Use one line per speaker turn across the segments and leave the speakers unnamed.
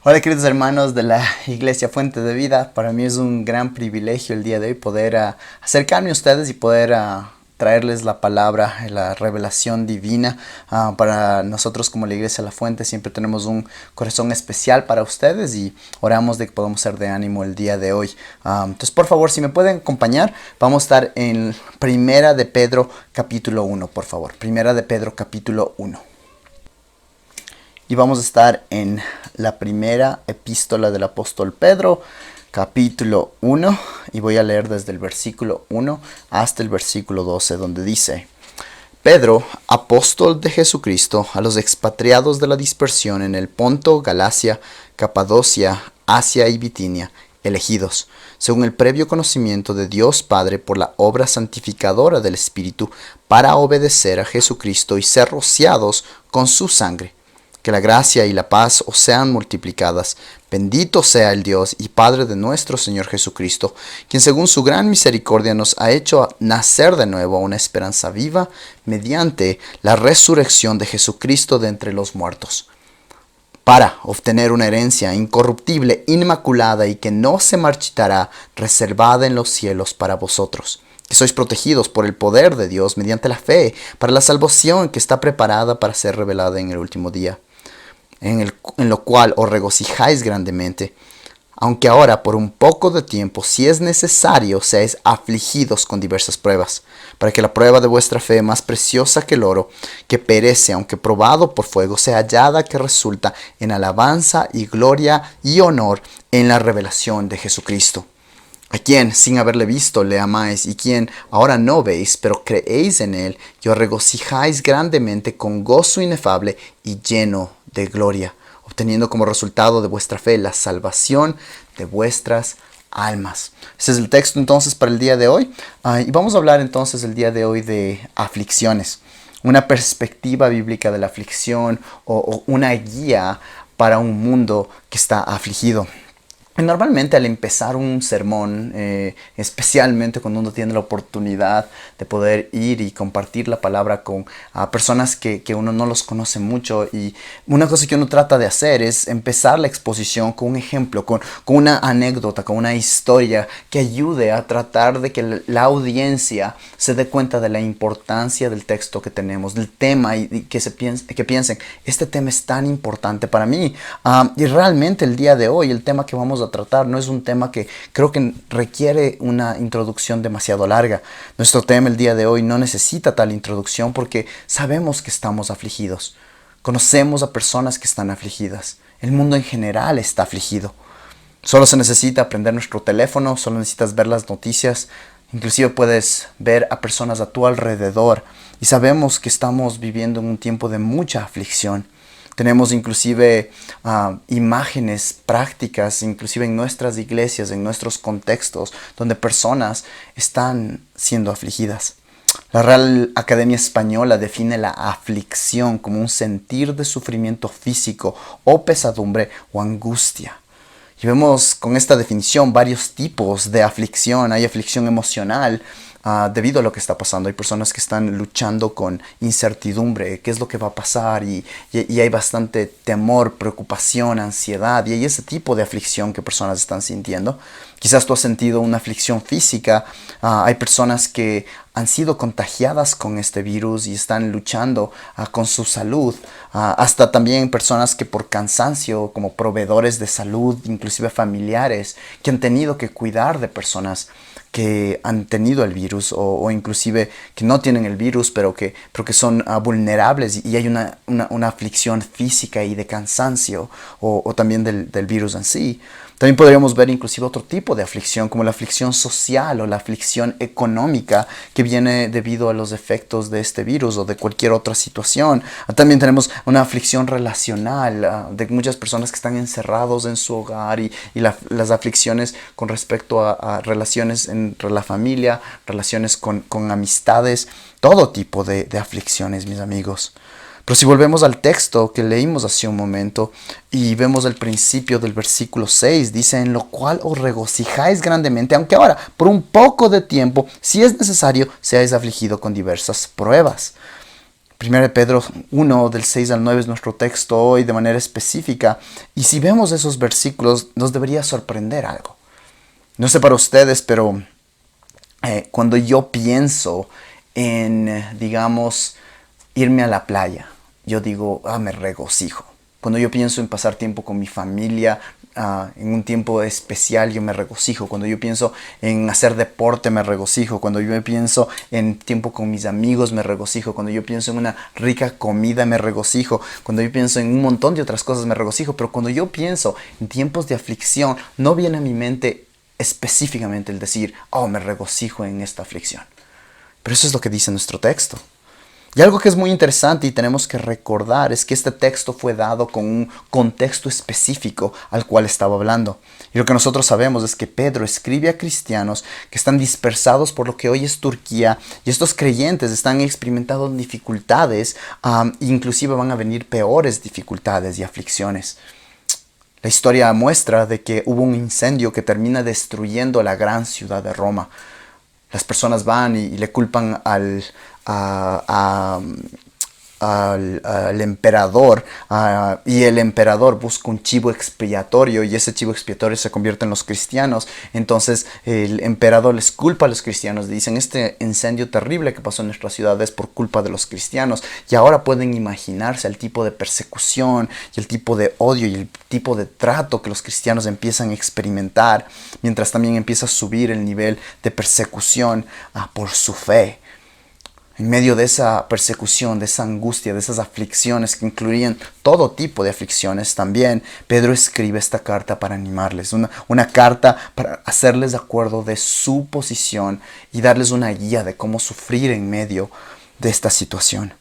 Hola queridos hermanos de la Iglesia Fuente de Vida. Para mí es un gran privilegio el día de hoy poder acercarme a ustedes y poder traerles la palabra, la revelación divina. Para nosotros como la Iglesia La Fuente siempre tenemos un corazón especial para ustedes y oramos de que podamos ser de ánimo el día de hoy. Entonces por favor, si me pueden acompañar, vamos a estar en Primera de Pedro capítulo 1, por favor. Primera de Pedro capítulo 1. Y vamos a estar en la primera epístola del apóstol Pedro, capítulo 1, y voy a leer desde el versículo 1 hasta el versículo 12, donde dice: Pedro, apóstol de Jesucristo, a los expatriados de la dispersión en el Ponto, Galacia, Capadocia, Asia y Bitinia, elegidos, según el previo conocimiento de Dios Padre por la obra santificadora del Espíritu, para obedecer a Jesucristo y ser rociados con su sangre. Que la gracia y la paz os sean multiplicadas. Bendito sea el Dios y Padre de nuestro Señor Jesucristo, quien según su gran misericordia nos ha hecho nacer de nuevo a una esperanza viva mediante la resurrección de Jesucristo de entre los muertos, para obtener una herencia incorruptible, inmaculada y que no se marchitará, reservada en los cielos para vosotros, que sois protegidos por el poder de Dios mediante la fe, para la salvación que está preparada para ser revelada en el último día. En lo cual os regocijáis grandemente, aunque ahora por un poco de tiempo, si es necesario, seáis afligidos con diversas pruebas, para que la prueba de vuestra fe, más preciosa que el oro, que perece aunque probado por fuego, sea hallada que resulta en alabanza y gloria y honor en la revelación de Jesucristo, a quien, sin haberle visto, le amáis, y quien ahora no veis, pero creéis en él, y os regocijáis grandemente con gozo inefable y lleno de gloria, obteniendo como resultado de vuestra fe la salvación de vuestras almas. Ese es el texto entonces para el día de hoy. Y vamos a hablar entonces el día de hoy de aflicciones, una perspectiva bíblica de la aflicción o una guía para un mundo que está afligido. Normalmente al empezar un sermón, especialmente cuando uno tiene la oportunidad de poder ir y compartir la palabra con personas que uno no los conoce mucho, y una cosa que uno trata de hacer es empezar la exposición con un ejemplo, con una anécdota, con una historia que ayude a tratar de que la audiencia se dé cuenta de la importancia del texto que tenemos, del tema, y que piensen, este tema es tan importante para mí. Y realmente el día de hoy el tema que vamos a tratar no es un tema que creo que requiere una introducción demasiado larga. Nuestro tema el día de hoy no necesita tal introducción porque sabemos que estamos afligidos. Conocemos a personas que están afligidas. El mundo en general está afligido. Solo se necesita prender nuestro teléfono, solo necesitas ver las noticias. Inclusive puedes ver a personas a tu alrededor y sabemos que estamos viviendo en un tiempo de mucha aflicción. Tenemos inclusive imágenes prácticas, inclusive en nuestras iglesias, en nuestros contextos, donde personas están siendo afligidas. La Real Academia Española define la aflicción como un sentir de sufrimiento físico o pesadumbre o angustia. Y vemos con esta definición varios tipos de aflicción. Hay aflicción emocional, debido a lo que está pasando. Hay personas que están luchando con incertidumbre, qué es lo que va a pasar, y hay bastante temor, preocupación, ansiedad, y hay ese tipo de aflicción que personas están sintiendo. Quizás tú has sentido una aflicción física. Hay personas que han sido contagiadas con este virus y están luchando con su salud. Hasta también personas que por cansancio, como proveedores de salud, inclusive familiares, que han tenido que cuidar de personas que han tenido el virus, o inclusive que no tienen el virus, pero que son vulnerables, y hay una aflicción física y de cansancio, o también del virus en sí. También podríamos ver inclusive otro tipo de aflicción, como la aflicción social o la aflicción económica, que viene debido a los efectos de este virus o de cualquier otra situación. También tenemos una aflicción relacional, de muchas personas que están encerrados en su hogar, y las aflicciones con respecto a relaciones entre la familia, relaciones con amistades, todo tipo de aflicciones, mis amigos. Pero si volvemos al texto que leímos hace un momento y vemos el principio del versículo 6, dice: en lo cual os regocijáis grandemente, aunque ahora, por un poco de tiempo, si es necesario, seáis afligidos con diversas pruebas. 1 de Pedro 1, del 6 al 9 es nuestro texto hoy de manera específica. Y si vemos esos versículos, nos debería sorprender algo. No sé para ustedes, pero cuando yo pienso en, digamos, irme a la playa, yo digo, me regocijo. Cuando yo pienso en pasar tiempo con mi familia, en un tiempo especial, yo me regocijo. Cuando yo pienso en hacer deporte, me regocijo. Cuando yo pienso en tiempo con mis amigos, me regocijo. Cuando yo pienso en una rica comida, me regocijo. Cuando yo pienso en un montón de otras cosas, me regocijo. Pero cuando yo pienso en tiempos de aflicción, no viene a mi mente específicamente el decir, me regocijo en esta aflicción. Pero eso es lo que dice nuestro texto. Y algo que es muy interesante y tenemos que recordar es que este texto fue dado con un contexto específico al cual estaba hablando. Y lo que nosotros sabemos es que Pedro escribe a cristianos que están dispersados por lo que hoy es Turquía, y estos creyentes están experimentando dificultades, inclusive van a venir peores dificultades y aflicciones. La historia muestra de que hubo un incendio que termina destruyendo la gran ciudad de Roma. Las personas van y le culpan al emperador, y el emperador busca un chivo expiatorio, y ese chivo expiatorio se convierte en los cristianos. Entonces el emperador les culpa a los cristianos, dicen, este incendio terrible que pasó en nuestra ciudad es por culpa de los cristianos. Y ahora pueden imaginarse el tipo de persecución y el tipo de odio y el tipo de trato que los cristianos empiezan a experimentar, mientras también empieza a subir el nivel de persecución por su fe. En medio de esa persecución, de esa angustia, de esas aflicciones que incluían todo tipo de aflicciones también, Pedro escribe esta carta para animarles, una carta para hacerles de acuerdo de su posición y darles una guía de cómo sufrir en medio de esta situación.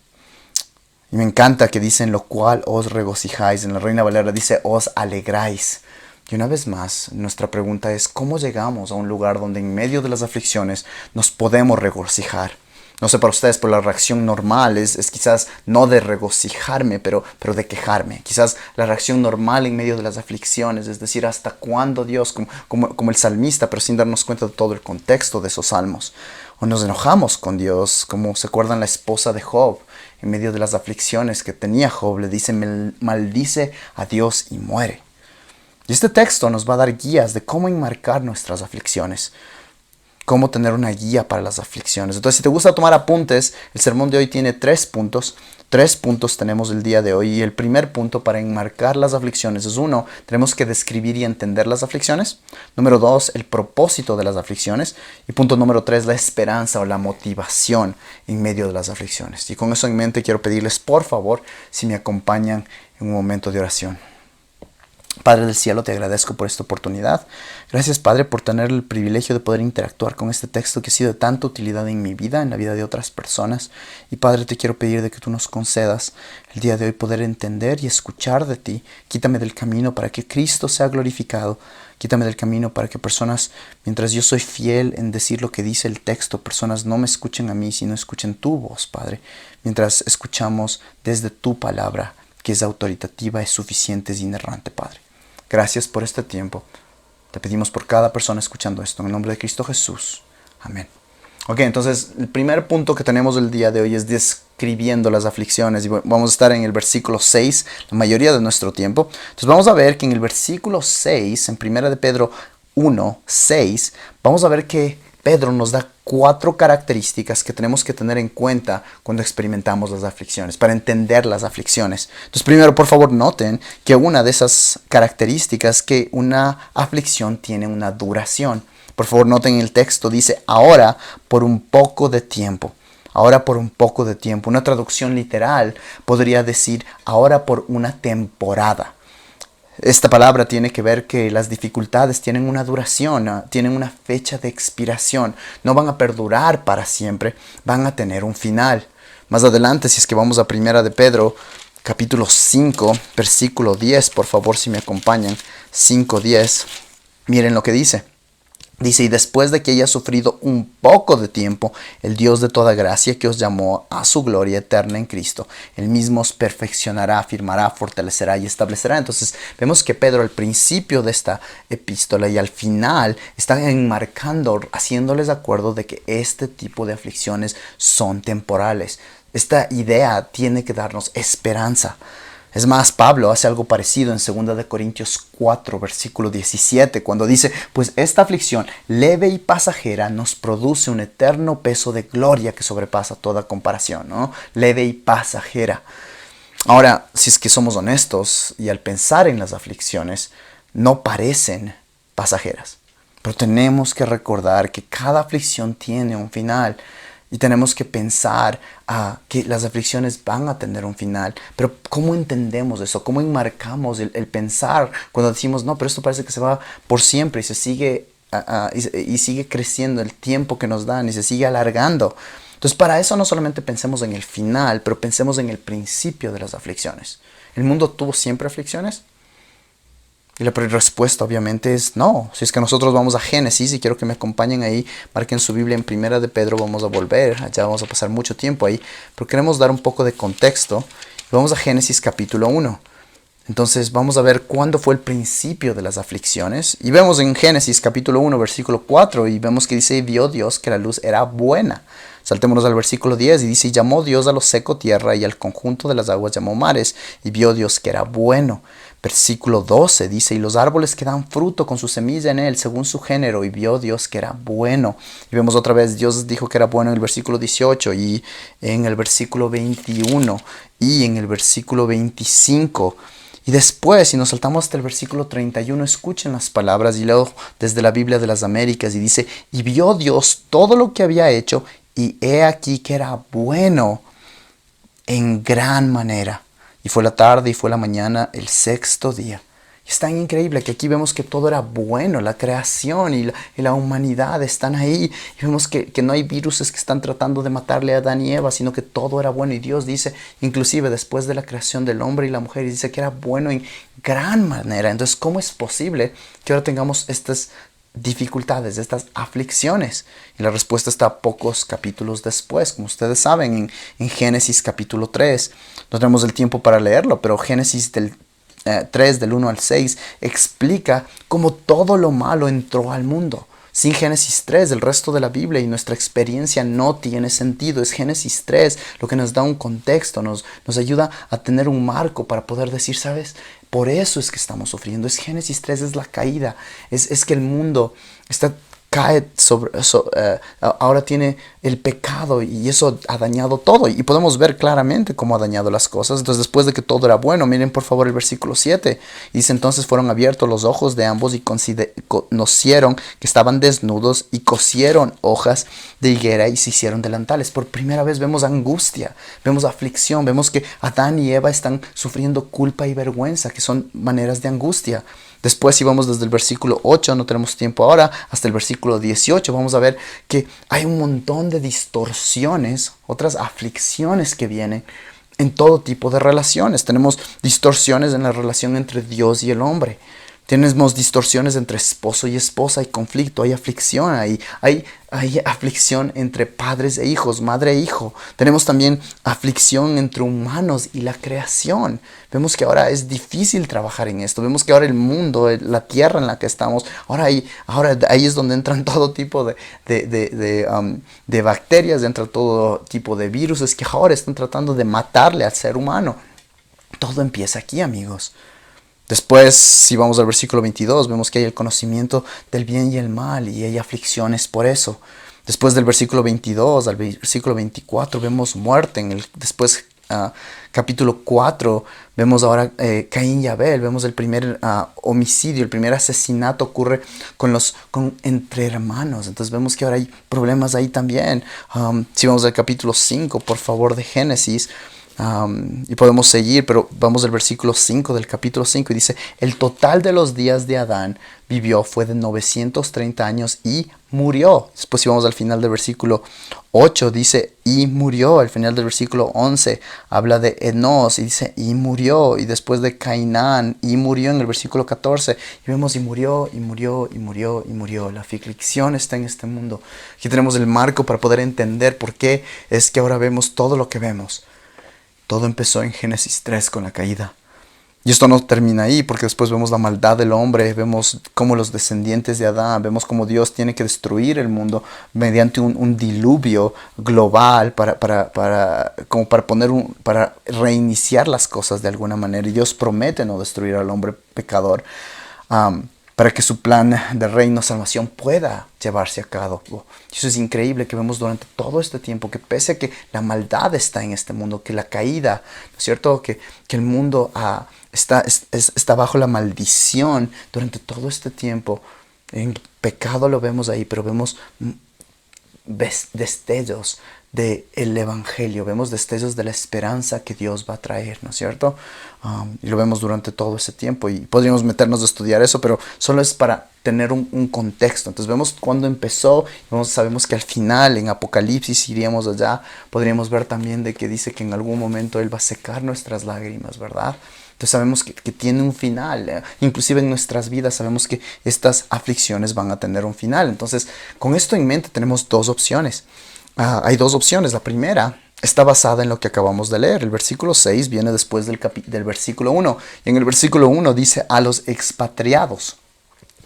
Y me encanta que dice, en lo cual os regocijáis. En la Reina Valera dice, os alegráis. Y una vez más, nuestra pregunta es, ¿cómo llegamos a un lugar donde en medio de las aflicciones nos podemos regocijar? No sé para ustedes, pero la reacción normal es quizás no de regocijarme, pero de quejarme. Quizás la reacción normal en medio de las aflicciones es decir, ¿hasta cuándo, Dios? Como el salmista, pero sin darnos cuenta de todo el contexto de esos salmos. O nos enojamos con Dios, como se acuerdan la esposa de Job. En medio de las aflicciones que tenía Job, le dice, maldice a Dios y muere. Y este texto nos va a dar guías de cómo enmarcar nuestras aflicciones. Cómo tener una guía para las aflicciones. Entonces, si te gusta tomar apuntes, el sermón de hoy tiene 3 puntos. 3 puntos tenemos el día de hoy. Y el primer punto para enmarcar las aflicciones es 1, tenemos que describir y entender las aflicciones. Número 2, el propósito de las aflicciones. Y punto número 3, la esperanza o la motivación en medio de las aflicciones. Y con eso en mente quiero pedirles, por favor, si me acompañan en un momento de oración. Padre del cielo, te agradezco por esta oportunidad. Gracias, Padre, por tener el privilegio de poder interactuar con este texto que ha sido de tanta utilidad en mi vida, en la vida de otras personas. Y Padre, te quiero pedir de que tú nos concedas el día de hoy poder entender y escuchar de ti. Quítame del camino para que Cristo sea glorificado. Quítame del camino para que personas, mientras yo soy fiel en decir lo que dice el texto, personas no me escuchen a mí, sino escuchen tu voz, Padre. Mientras escuchamos desde tu palabra, que es autoritativa, es suficiente, es inerrante, Padre. Gracias por este tiempo. Te pedimos por cada persona escuchando esto. En el nombre de Cristo Jesús. Amén. Ok, entonces el primer punto que tenemos el día de hoy es describiendo las aflicciones. Y vamos a estar en el versículo 6 la mayoría de nuestro tiempo. Entonces vamos a ver que en el versículo 6, en 1 de Pedro 1, 6, vamos a ver que Pedro nos da 4 características que tenemos que tener en cuenta cuando experimentamos las aflicciones, para entender las aflicciones. Entonces, primero, por favor, noten que una de esas características es que una aflicción tiene una duración. Por favor, noten el texto, dice, ahora por un poco de tiempo. Ahora por un poco de tiempo. Una traducción literal podría decir, ahora por una temporada. Esta palabra tiene que ver que las dificultades tienen una duración, tienen una fecha de expiración. No van a perdurar para siempre, van a tener un final. Más adelante, si es que vamos a 1 de Pedro, capítulo 5, versículo 10, por favor, si me acompañan, 5:10, miren lo que dice. Dice, y después de que haya sufrido un poco de tiempo, el Dios de toda gracia que os llamó a su gloria eterna en Cristo, Él mismo os perfeccionará, afirmará, fortalecerá y establecerá. Entonces vemos que Pedro al principio de esta epístola y al final está enmarcando, haciéndoles de acuerdo de que este tipo de aflicciones son temporales. Esta idea tiene que darnos esperanza. Es más, Pablo hace algo parecido en 2 Corintios 4, versículo 17, cuando dice, pues esta aflicción leve y pasajera nos produce un eterno peso de gloria que sobrepasa toda comparación, ¿no? Leve y pasajera. Ahora, si es que somos honestos y al pensar en las aflicciones, no parecen pasajeras. Pero tenemos que recordar que cada aflicción tiene un final. Y tenemos que pensar que las aflicciones van a tener un final. Pero ¿cómo entendemos eso? ¿Cómo enmarcamos el pensar cuando decimos, no, pero esto parece que se va por siempre y se sigue, y sigue creciendo el tiempo que nos dan y se sigue alargando? Entonces, para eso no solamente pensemos en el final, pero pensemos en el principio de las aflicciones. ¿El mundo tuvo siempre aflicciones? Y la respuesta obviamente es no. Si es que nosotros vamos a Génesis, y quiero que me acompañen ahí, marquen su Biblia en Primera de Pedro, vamos a volver, allá vamos a pasar mucho tiempo ahí, pero queremos dar un poco de contexto. Vamos a Génesis capítulo 1. Entonces vamos a ver cuándo fue el principio de las aflicciones. Y vemos en Génesis capítulo 1, versículo 4, y vemos que dice, vio Dios que la luz era buena. Saltémonos al versículo 10 y dice, y llamó Dios a lo seco tierra y al conjunto de las aguas llamó mares, y vio Dios que era bueno. Versículo 12 dice, y los árboles que dan fruto con su semilla en él, según su género, y vio Dios que era bueno. Y vemos otra vez, Dios dijo que era bueno en el versículo 18, y en el versículo 21, y en el versículo 25. Y después, si nos saltamos hasta el versículo 31, escuchen las palabras, y leo desde la Biblia de las Américas, y dice, y vio Dios todo lo que había hecho, y he aquí que era bueno en gran manera. Y fue la tarde y fue la mañana el sexto día. Y es tan increíble que aquí vemos que todo era bueno, la creación y la humanidad están ahí. Y vemos que no hay virus que están tratando de matarle a Adán y Eva, sino que todo era bueno. Y Dios dice, inclusive después de la creación del hombre y la mujer, dice que era bueno en gran manera. Entonces, ¿cómo es posible que ahora tengamos estas dificultades, estas aflicciones? Y la respuesta está pocos capítulos después, como ustedes saben, en Génesis capítulo 3. No tenemos el tiempo para leerlo, pero Génesis 3 del 1 al 6 explica cómo todo lo malo entró al mundo. Sin Génesis 3, el resto de la Biblia y nuestra experiencia no tiene sentido. Es Génesis 3 lo que nos da un contexto, nos ayuda a tener un marco para poder decir, ¿sabes? Por eso es que estamos sufriendo. Es Génesis 3, es la caída. Es que el mundo cae ahora tiene el pecado y eso ha dañado todo. Y podemos ver claramente cómo ha dañado las cosas. Entonces, después de que todo era bueno, miren por favor el versículo 7. Dice, entonces fueron abiertos los ojos de ambos y conocieron que estaban desnudos y cosieron hojas de higuera y se hicieron delantales. Por primera vez vemos angustia, vemos aflicción, vemos que Adán y Eva están sufriendo culpa y vergüenza, que son maneras de angustia. Después, si vamos desde el versículo 8, no tenemos tiempo ahora, hasta el versículo 18, vamos a ver que hay un montón de distorsiones, otras aflicciones que vienen en todo tipo de relaciones. Tenemos distorsiones en la relación entre Dios y el hombre. Tenemos distorsiones entre esposo y esposa, hay conflicto, hay aflicción, hay aflicción entre padres e hijos, madre e hijo. Tenemos también aflicción entre humanos y la creación. Vemos que ahora es difícil trabajar en esto. Vemos que ahora el mundo, la tierra en la que estamos, ahora ahí es donde entran todo tipo de bacterias, entra todo tipo de virus que ahora están tratando de matarle al ser humano. Todo empieza aquí, amigos. Después, si vamos al versículo 22, vemos que hay el conocimiento del bien y el mal y hay aflicciones por eso. Después del versículo 22 al versículo 24 vemos muerte. Después, capítulo 4, vemos ahora Caín y Abel. Vemos el primer homicidio, el primer asesinato ocurre entre hermanos. Entonces vemos que ahora hay problemas ahí también. Si vamos al capítulo 5, por favor, de Génesis, y podemos seguir, pero vamos al versículo 5 del capítulo 5 y dice, el total de los días de Adán vivió fue de 930 años y murió. Después, si vamos al final del versículo 8, dice, y murió. Al final del versículo 11 habla de Enos y dice, y murió. Y después de Cainán, y murió en el versículo 14. Y vemos, y murió, y murió, y murió, y murió. La aflicción está en este mundo. Aquí tenemos el marco para poder entender por qué es que ahora vemos todo lo que vemos. Todo empezó en Génesis 3 con la caída. Y esto no termina ahí, porque después vemos la maldad del hombre, vemos cómo los descendientes de Adán, vemos cómo Dios tiene que destruir el mundo mediante un diluvio global como para reiniciar las cosas de alguna manera. Y Dios promete no destruir al hombre pecador, para que su plan de reino, salvación pueda llevarse a cabo. Y eso es increíble que vemos durante todo este tiempo, que pese a que la maldad está en este mundo, que la caída, ¿no es cierto?, que el mundo está bajo la maldición durante todo este tiempo. En pecado lo vemos ahí, pero vemos destellos del Evangelio, vemos destellos de la esperanza que Dios va a traer, ¿no es cierto? Y lo vemos durante todo ese tiempo, y podríamos meternos a estudiar eso, pero solo es para tener un contexto. Entonces vemos cuándo empezó, sabemos que al final en Apocalipsis, si iríamos allá, podríamos ver también de que dice que en algún momento Él va a secar nuestras lágrimas, ¿verdad? Entonces sabemos que tiene un final, inclusive en nuestras vidas sabemos que estas aflicciones van a tener un final. Entonces, con esto en mente tenemos dos opciones. Hay dos opciones. La primera está basada en lo que acabamos de leer. El versículo 6 viene después del versículo 1. Y en el versículo 1 dice a los expatriados.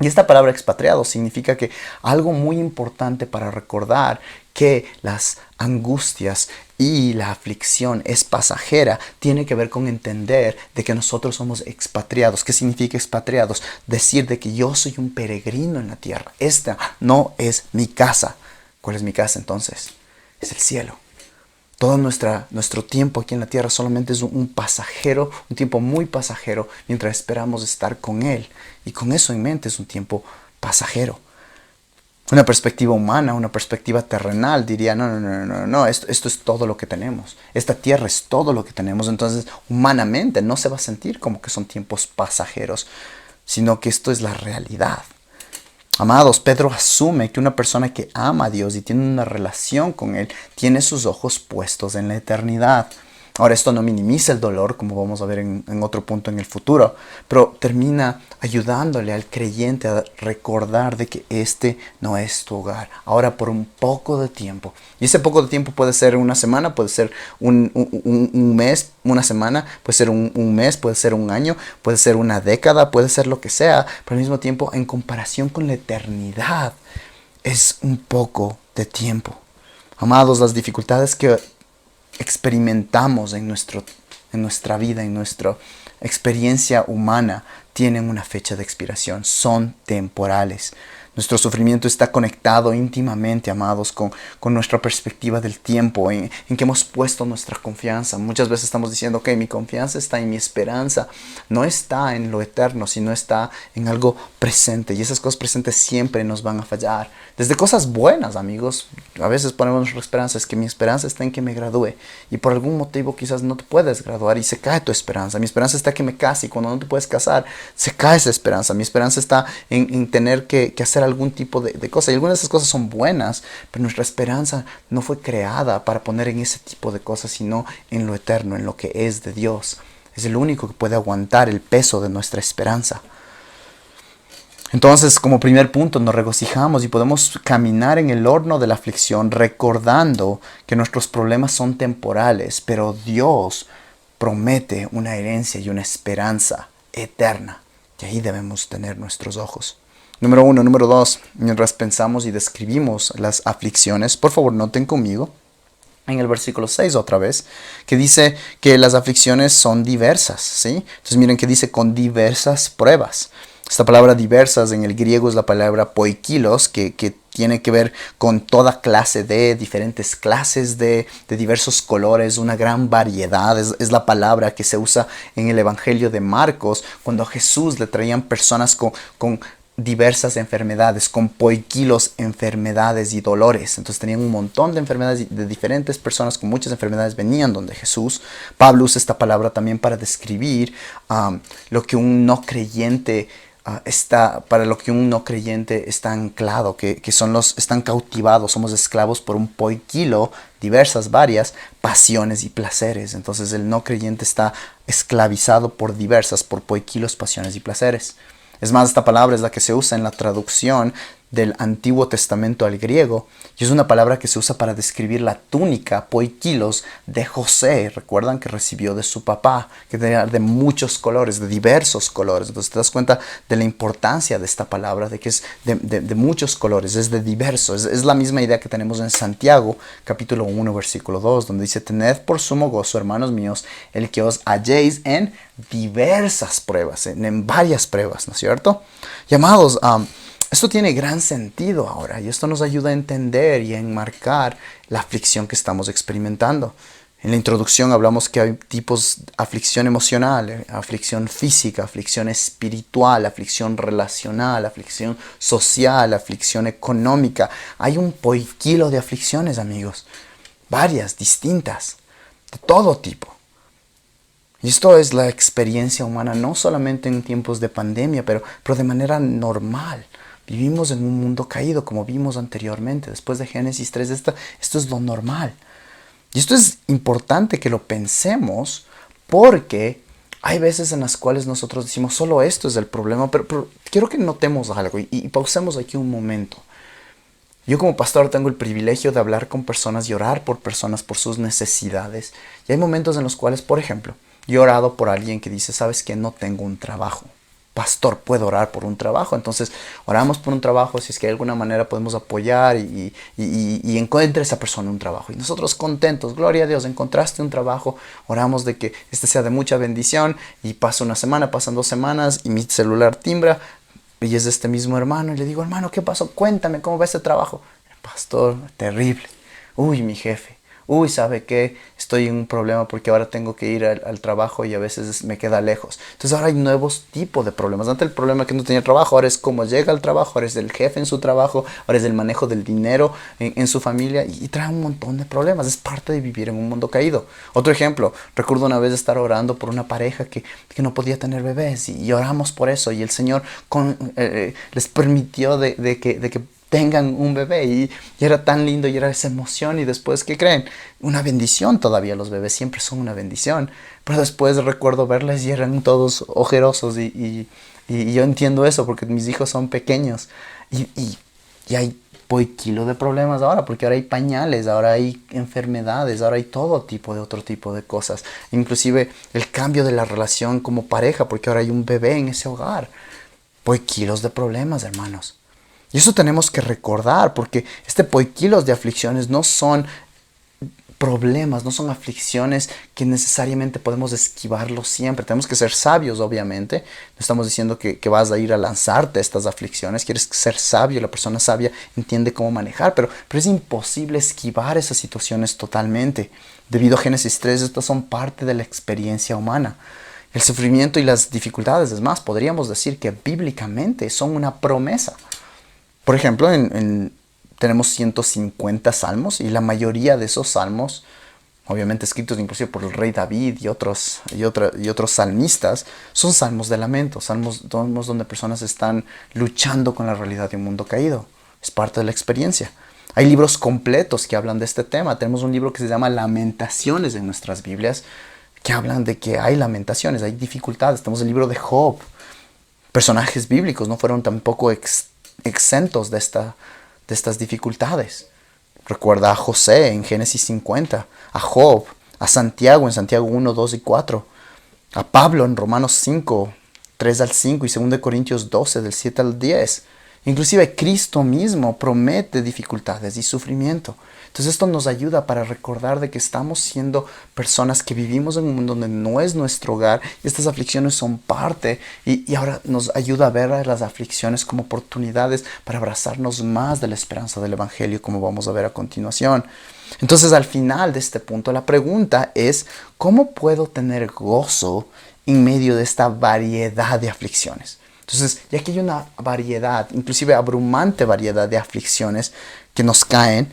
Y esta palabra expatriados significa que algo muy importante para recordar que las angustias y la aflicción es pasajera, tiene que ver con entender de que nosotros somos expatriados. ¿Qué significa expatriados? Decir de que yo soy un peregrino en la tierra. Esta no es mi casa. ¿Cuál es mi casa entonces? Es el cielo. Todo nuestro tiempo aquí en la tierra solamente es un pasajero, un tiempo muy pasajero, mientras esperamos estar con Él. Y con eso en mente es un tiempo pasajero. Una perspectiva humana, una perspectiva terrenal diría, no, esto es todo lo que tenemos. Esta tierra es todo lo que tenemos. Entonces, humanamente no se va a sentir como que son tiempos pasajeros, sino que esto es la realidad. Amados, Pedro asume que una persona que ama a Dios y tiene una relación con Él, tiene sus ojos puestos en la eternidad. Ahora, esto no minimiza el dolor, como vamos a ver en otro punto en el futuro, pero termina ayudándole al creyente a recordar de que este no es tu hogar. Ahora, por un poco de tiempo. Y ese poco de tiempo puede ser una semana, puede ser un mes, una semana, puede ser un mes, puede ser un año, puede ser una década, puede ser lo que sea, pero al mismo tiempo, en comparación con la eternidad, es un poco de tiempo. Amados, las dificultades que experimentamos en nuestra vida, en nuestra experiencia humana, tienen una fecha de expiración, son temporales. Nuestro sufrimiento está conectado íntimamente, amados, con nuestra perspectiva del tiempo, en que hemos puesto nuestra confianza. Muchas veces estamos diciendo, ok, mi confianza está en mi esperanza, no está en lo eterno, sino está en algo presente. Y esas cosas presentes siempre nos van a fallar. Desde cosas buenas, amigos, a veces ponemos nuestra esperanza, es que mi esperanza está en que me gradúe. Y por algún motivo quizás no te puedes graduar y se cae tu esperanza. Mi esperanza está en que me case, y cuando no te puedes casar, se cae esa esperanza. Mi esperanza está en tener que hacer algún tipo de cosa. Y algunas de esas cosas son buenas, pero nuestra esperanza no fue creada para poner en ese tipo de cosas, sino en lo eterno, en lo que es de Dios. Es el único que puede aguantar el peso de nuestra esperanza. Entonces, como primer punto, nos regocijamos y podemos caminar en el horno de la aflicción recordando que nuestros problemas son temporales, pero Dios promete una herencia y una esperanza eterna. Y ahí debemos tener nuestros ojos. Número 1. Número 2. Mientras pensamos y describimos las aflicciones, por favor noten conmigo en el versículo 6 otra vez, que dice que las aflicciones son diversas, ¿sí? Entonces miren que dice con diversas pruebas. Esta palabra diversas en el griego es la palabra poikilos, que tiene que ver con toda clase de, diferentes clases de diversos colores, una gran variedad. Es la palabra que se usa en el Evangelio de Marcos, cuando a Jesús le traían personas con diversas enfermedades, con poikilos, enfermedades y dolores. Entonces tenían un montón de enfermedades de diferentes personas con muchas enfermedades venían donde Jesús. Pablo usa esta palabra también para describir lo que un no creyente para lo que un no creyente está anclado, que están cautivados, somos esclavos por un poikilo, varias pasiones y placeres. Entonces el no creyente está esclavizado por poikilos, pasiones y placeres. Es más, esta palabra es la que se usa en la traducción del Antiguo Testamento al griego, y es una palabra que se usa para describir la túnica, poikilos, de José. Recuerdan que recibió de su papá, que tenía de muchos colores, de diversos colores. Entonces te das cuenta de la importancia de esta palabra, de que es de muchos colores, es de diverso. Es la misma idea que tenemos en Santiago, capítulo 1, versículo 2, donde dice: tened por sumo gozo, hermanos míos, el que os halléis en diversas pruebas, en varias pruebas, ¿no es cierto? Y amados, esto tiene gran sentido ahora, y esto nos ayuda a entender y a enmarcar la aflicción que estamos experimentando. En la introducción hablamos que hay tipos de aflicción emocional, aflicción física, aflicción espiritual, aflicción relacional, aflicción social, aflicción económica. Hay un poiquilo de aflicciones, amigos, varias, distintas, de todo tipo. Y esto es la experiencia humana, no solamente en tiempos de pandemia, pero de manera normal. Vivimos en un mundo caído, como vimos anteriormente. Después de Génesis 3, esto es lo normal. Y esto es importante que lo pensemos, porque hay veces en las cuales nosotros decimos: solo esto es el problema. Pero quiero que notemos algo y pausemos aquí un momento. Yo como pastor tengo el privilegio de hablar con personas y orar por personas por sus necesidades. Y hay momentos en los cuales, por ejemplo, yo he orado por alguien que dice: ¿sabes qué? No tengo un trabajo. Pastor, ¿puedo orar por un trabajo? Entonces oramos por un trabajo, si es que de alguna manera podemos apoyar y encuentre esa persona un trabajo. Y nosotros contentos, gloria a Dios, encontraste un trabajo, oramos de que este sea de mucha bendición. Y pasa una semana, pasan 2 semanas y mi celular timbra y es de este mismo hermano. Y le digo: hermano, ¿qué pasó? Cuéntame, ¿cómo va este trabajo? Pastor, terrible. Uy, mi jefe. Uy, ¿sabe qué? Estoy en un problema porque ahora tengo que ir al trabajo y a veces me queda lejos. Entonces ahora hay nuevos tipos de problemas. Antes el problema que no tenía trabajo, ahora es cómo llega al trabajo, ahora es el jefe en su trabajo, ahora es el manejo del dinero en su familia, y trae un montón de problemas. Es parte de vivir en un mundo caído. Otro ejemplo, recuerdo una vez estar orando por una pareja que no podía tener bebés, y oramos por eso, y el Señor les permitió de que tengan un bebé, y era tan lindo, y era esa emoción. Y después, ¿qué creen? Una bendición. Todavía los bebés siempre son una bendición, pero después recuerdo verles y eran todos ojerosos, y yo entiendo eso porque mis hijos son pequeños, y hay kilo de problemas ahora, porque ahora hay pañales, ahora hay enfermedades, ahora hay todo tipo de otro tipo de cosas, inclusive el cambio de la relación como pareja, porque ahora hay un bebé en ese hogar. Kilos de problemas, hermanos. Y eso tenemos que recordar, porque kilos de aflicciones no son problemas, no son aflicciones que necesariamente podemos esquivarlos siempre. Tenemos que ser sabios, obviamente. No estamos diciendo que vas a ir a lanzarte a estas aflicciones. Quieres ser sabio, la persona sabia entiende cómo manejar, pero es imposible esquivar esas situaciones totalmente. Debido a Génesis 3, estas son parte de la experiencia humana. El sufrimiento y las dificultades, es más, podríamos decir que bíblicamente son una promesa. Por ejemplo, tenemos 150 salmos, y la mayoría de esos salmos, obviamente escritos inclusive por el rey David y otros salmistas, son salmos de lamento, salmos donde personas están luchando con la realidad de un mundo caído. Es parte de la experiencia. Hay libros completos que hablan de este tema. Tenemos un libro que se llama Lamentaciones en nuestras Biblias, que hablan de que hay lamentaciones, hay dificultades. Tenemos el libro de Job. Personajes bíblicos no fueron tampoco exentos de estas dificultades. Recuerda a José en Génesis 50, a Job, a Santiago en Santiago 1, 2 y 4, a Pablo en Romanos 5, 3 al 5 y 2 Corintios 12, del 7 al 10. Inclusive Cristo mismo promete dificultades y sufrimiento. Entonces esto nos ayuda para recordar de que estamos siendo personas que vivimos en un mundo donde no es nuestro hogar, y estas aflicciones son parte, y ahora nos ayuda a ver a las aflicciones como oportunidades para abrazarnos más de la esperanza del Evangelio, como vamos a ver a continuación. Entonces, al final de este punto, la pregunta es: ¿cómo puedo tener gozo en medio de esta variedad de aflicciones? Entonces, ya que hay una variedad, inclusive abrumante variedad de aflicciones que nos caen,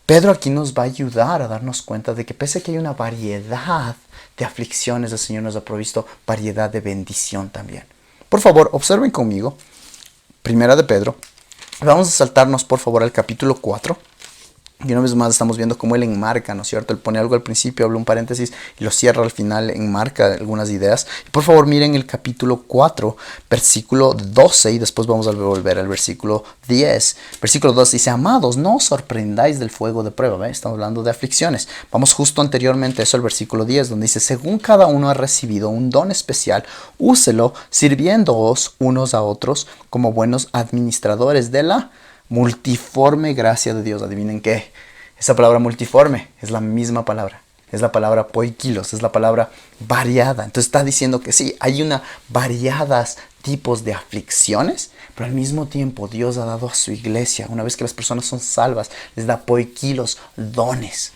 Pedro aquí nos va a ayudar a darnos cuenta de que pese a que hay una variedad de aflicciones, el Señor nos ha provisto variedad de bendición también. Por favor, observen conmigo, Primera de Pedro. Vamos a saltarnos por favor al capítulo 4. Y una vez más estamos viendo cómo él enmarca, ¿no es cierto? Él pone algo al principio, habla un paréntesis y lo cierra al final, enmarca algunas ideas. Y por favor miren el capítulo 4, versículo 12 y después vamos a volver al versículo 10. Versículo 12 dice, amados, no os sorprendáis del fuego de prueba, ¿ve? Estamos hablando de aflicciones. Vamos justo anteriormente a eso, el versículo 10, donde dice, según cada uno ha recibido un don especial, úselo sirviéndoos unos a otros como buenos administradores de la multiforme gracia de Dios. Adivinen qué. Esa palabra multiforme es la misma palabra. Es la palabra poikilos, es la palabra variada. Entonces está diciendo que sí, hay una variadas tipos de aflicciones, pero al mismo tiempo Dios ha dado a su iglesia, una vez que las personas son salvas, les da poikilos, dones.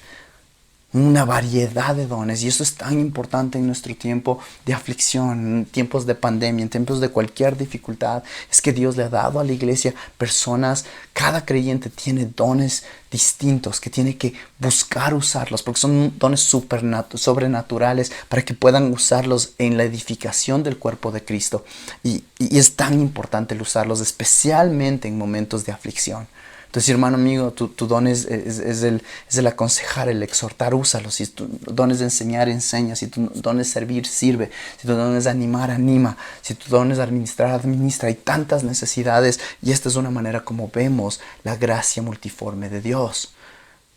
Una variedad de dones, y eso es tan importante en nuestro tiempo de aflicción, en tiempos de pandemia, en tiempos de cualquier dificultad. Es que Dios le ha dado a la iglesia personas, cada creyente tiene dones distintos que tiene que buscar usarlos, porque son dones sobrenaturales para que puedan usarlos en la edificación del cuerpo de Cristo. Y es tan importante el usarlos, especialmente en momentos de aflicción. Entonces, hermano amigo, tu don es el aconsejar, el exhortar, úsalo. Si tu don es de enseñar, enseña. Si tu don es servir, sirve. Si tu don es animar, anima. Si tu don es administrar, administra. Hay tantas necesidades y esta es una manera como vemos la gracia multiforme de Dios,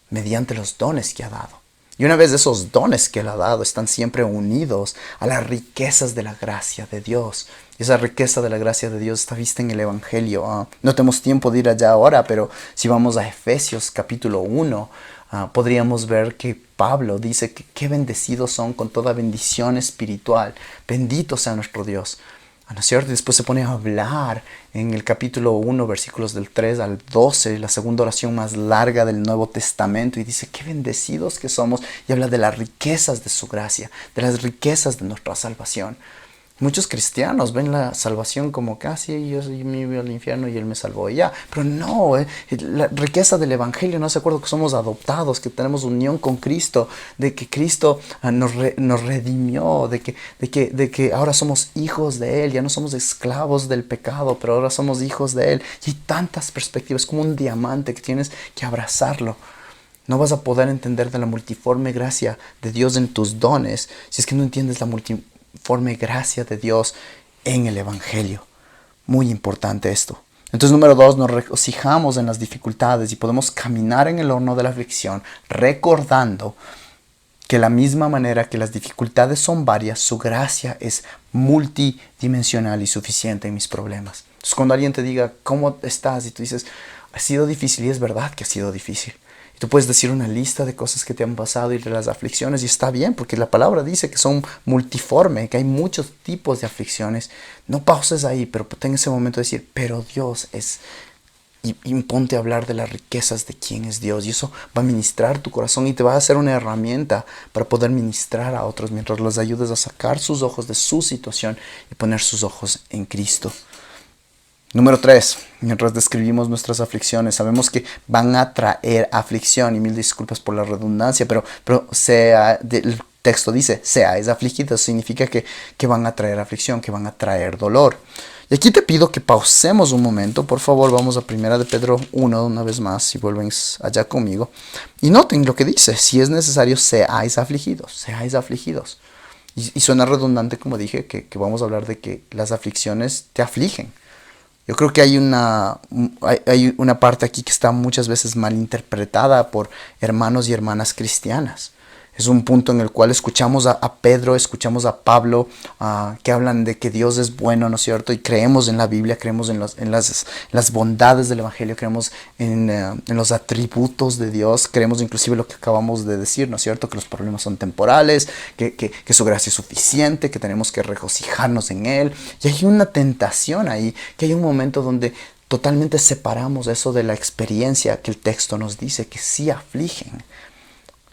mediante los dones que ha dado. Y una vez esos dones que Él ha dado están siempre unidos a las riquezas de la gracia de Dios. Y esa riqueza de la gracia de Dios está vista en el Evangelio. No tenemos tiempo de ir allá ahora, pero si vamos a Efesios capítulo 1, podríamos ver que Pablo dice que qué bendecidos son con toda bendición espiritual. Bendito sea nuestro Dios. ¿No es cierto? Y después se pone a hablar en el capítulo 1, versículos del 3 al 12, la segunda oración más larga del Nuevo Testamento, y dice, qué bendecidos que somos, y habla de las riquezas de su gracia, de las riquezas de nuestra salvación. Muchos cristianos ven la salvación como casi yo me iba al infierno y Él me salvó y ya. Pero no, la riqueza del Evangelio, no se acuerda que somos adoptados, que tenemos unión con Cristo, de que Cristo nos redimió, de que ahora somos hijos de Él, ya no somos esclavos del pecado, pero ahora somos hijos de Él. Y hay tantas perspectivas, como un diamante que tienes que abrazarlo. No vas a poder entender de la multiforme gracia de Dios en tus dones si es que no entiendes la multiforme gracia de Dios en el Evangelio. Muy importante esto. Entonces, número 2, nos regocijamos en las dificultades y podemos caminar en el horno de la aflicción recordando que la misma manera que las dificultades son varias, su gracia es multidimensional y suficiente en mis problemas. Entonces, cuando alguien te diga, ¿cómo estás? Y tú dices, ha sido difícil, y es verdad que ha sido difícil. Y tú puedes decir una lista de cosas que te han pasado y de las aflicciones, y está bien, porque la palabra dice que son multiforme, que hay muchos tipos de aflicciones. No pauses ahí, pero ten ese momento de decir, pero Dios es... Y ponte a hablar de las riquezas de quién es Dios. Y eso va a ministrar tu corazón y te va a hacer una herramienta para poder ministrar a otros mientras los ayudes a sacar sus ojos de su situación y poner sus ojos en Cristo. Número 3, mientras describimos nuestras aflicciones, sabemos que van a traer aflicción, y mil disculpas por la redundancia, pero el texto dice, seáis afligidos, significa que van a traer aflicción, que van a traer dolor. Y aquí te pido que pausemos un momento, por favor, vamos a 1 de Pedro 1 una vez más, si vuelven allá conmigo, y noten lo que dice, si es necesario, seáis afligidos, seáis afligidos. Y suena redundante, como dije, que vamos a hablar de que las aflicciones te afligen. Yo creo que hay una parte aquí que está muchas veces mal interpretada por hermanos y hermanas cristianas. Es un punto en el cual escuchamos a Pedro, escuchamos a Pablo, que hablan de que Dios es bueno, ¿no es cierto? Y creemos en la Biblia, creemos en las bondades del Evangelio, creemos en los atributos de Dios, creemos inclusive lo que acabamos de decir, ¿no es cierto? Que los problemas son temporales, que su gracia es suficiente, que tenemos que regocijarnos en Él. Y hay una tentación ahí, que hay un momento donde totalmente separamos eso de la experiencia que el texto nos dice, que sí afligen.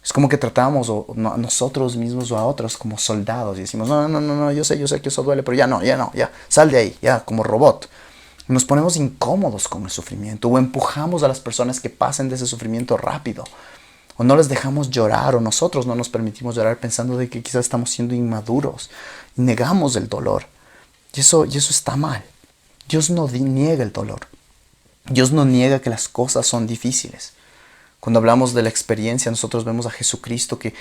Es como que tratamos a nosotros mismos o a otros como soldados y decimos, no, yo sé que eso duele, pero ya, sal de ahí, ya, como robot. Nos ponemos incómodos con el sufrimiento o empujamos a las personas que pasen de ese sufrimiento rápido. O no les dejamos llorar, o nosotros no nos permitimos llorar pensando de que quizás estamos siendo inmaduros y negamos el dolor. Y eso está mal. Dios no niega el dolor. Dios no niega que las cosas son difíciles. Cuando hablamos de la experiencia, nosotros vemos a Jesucristo que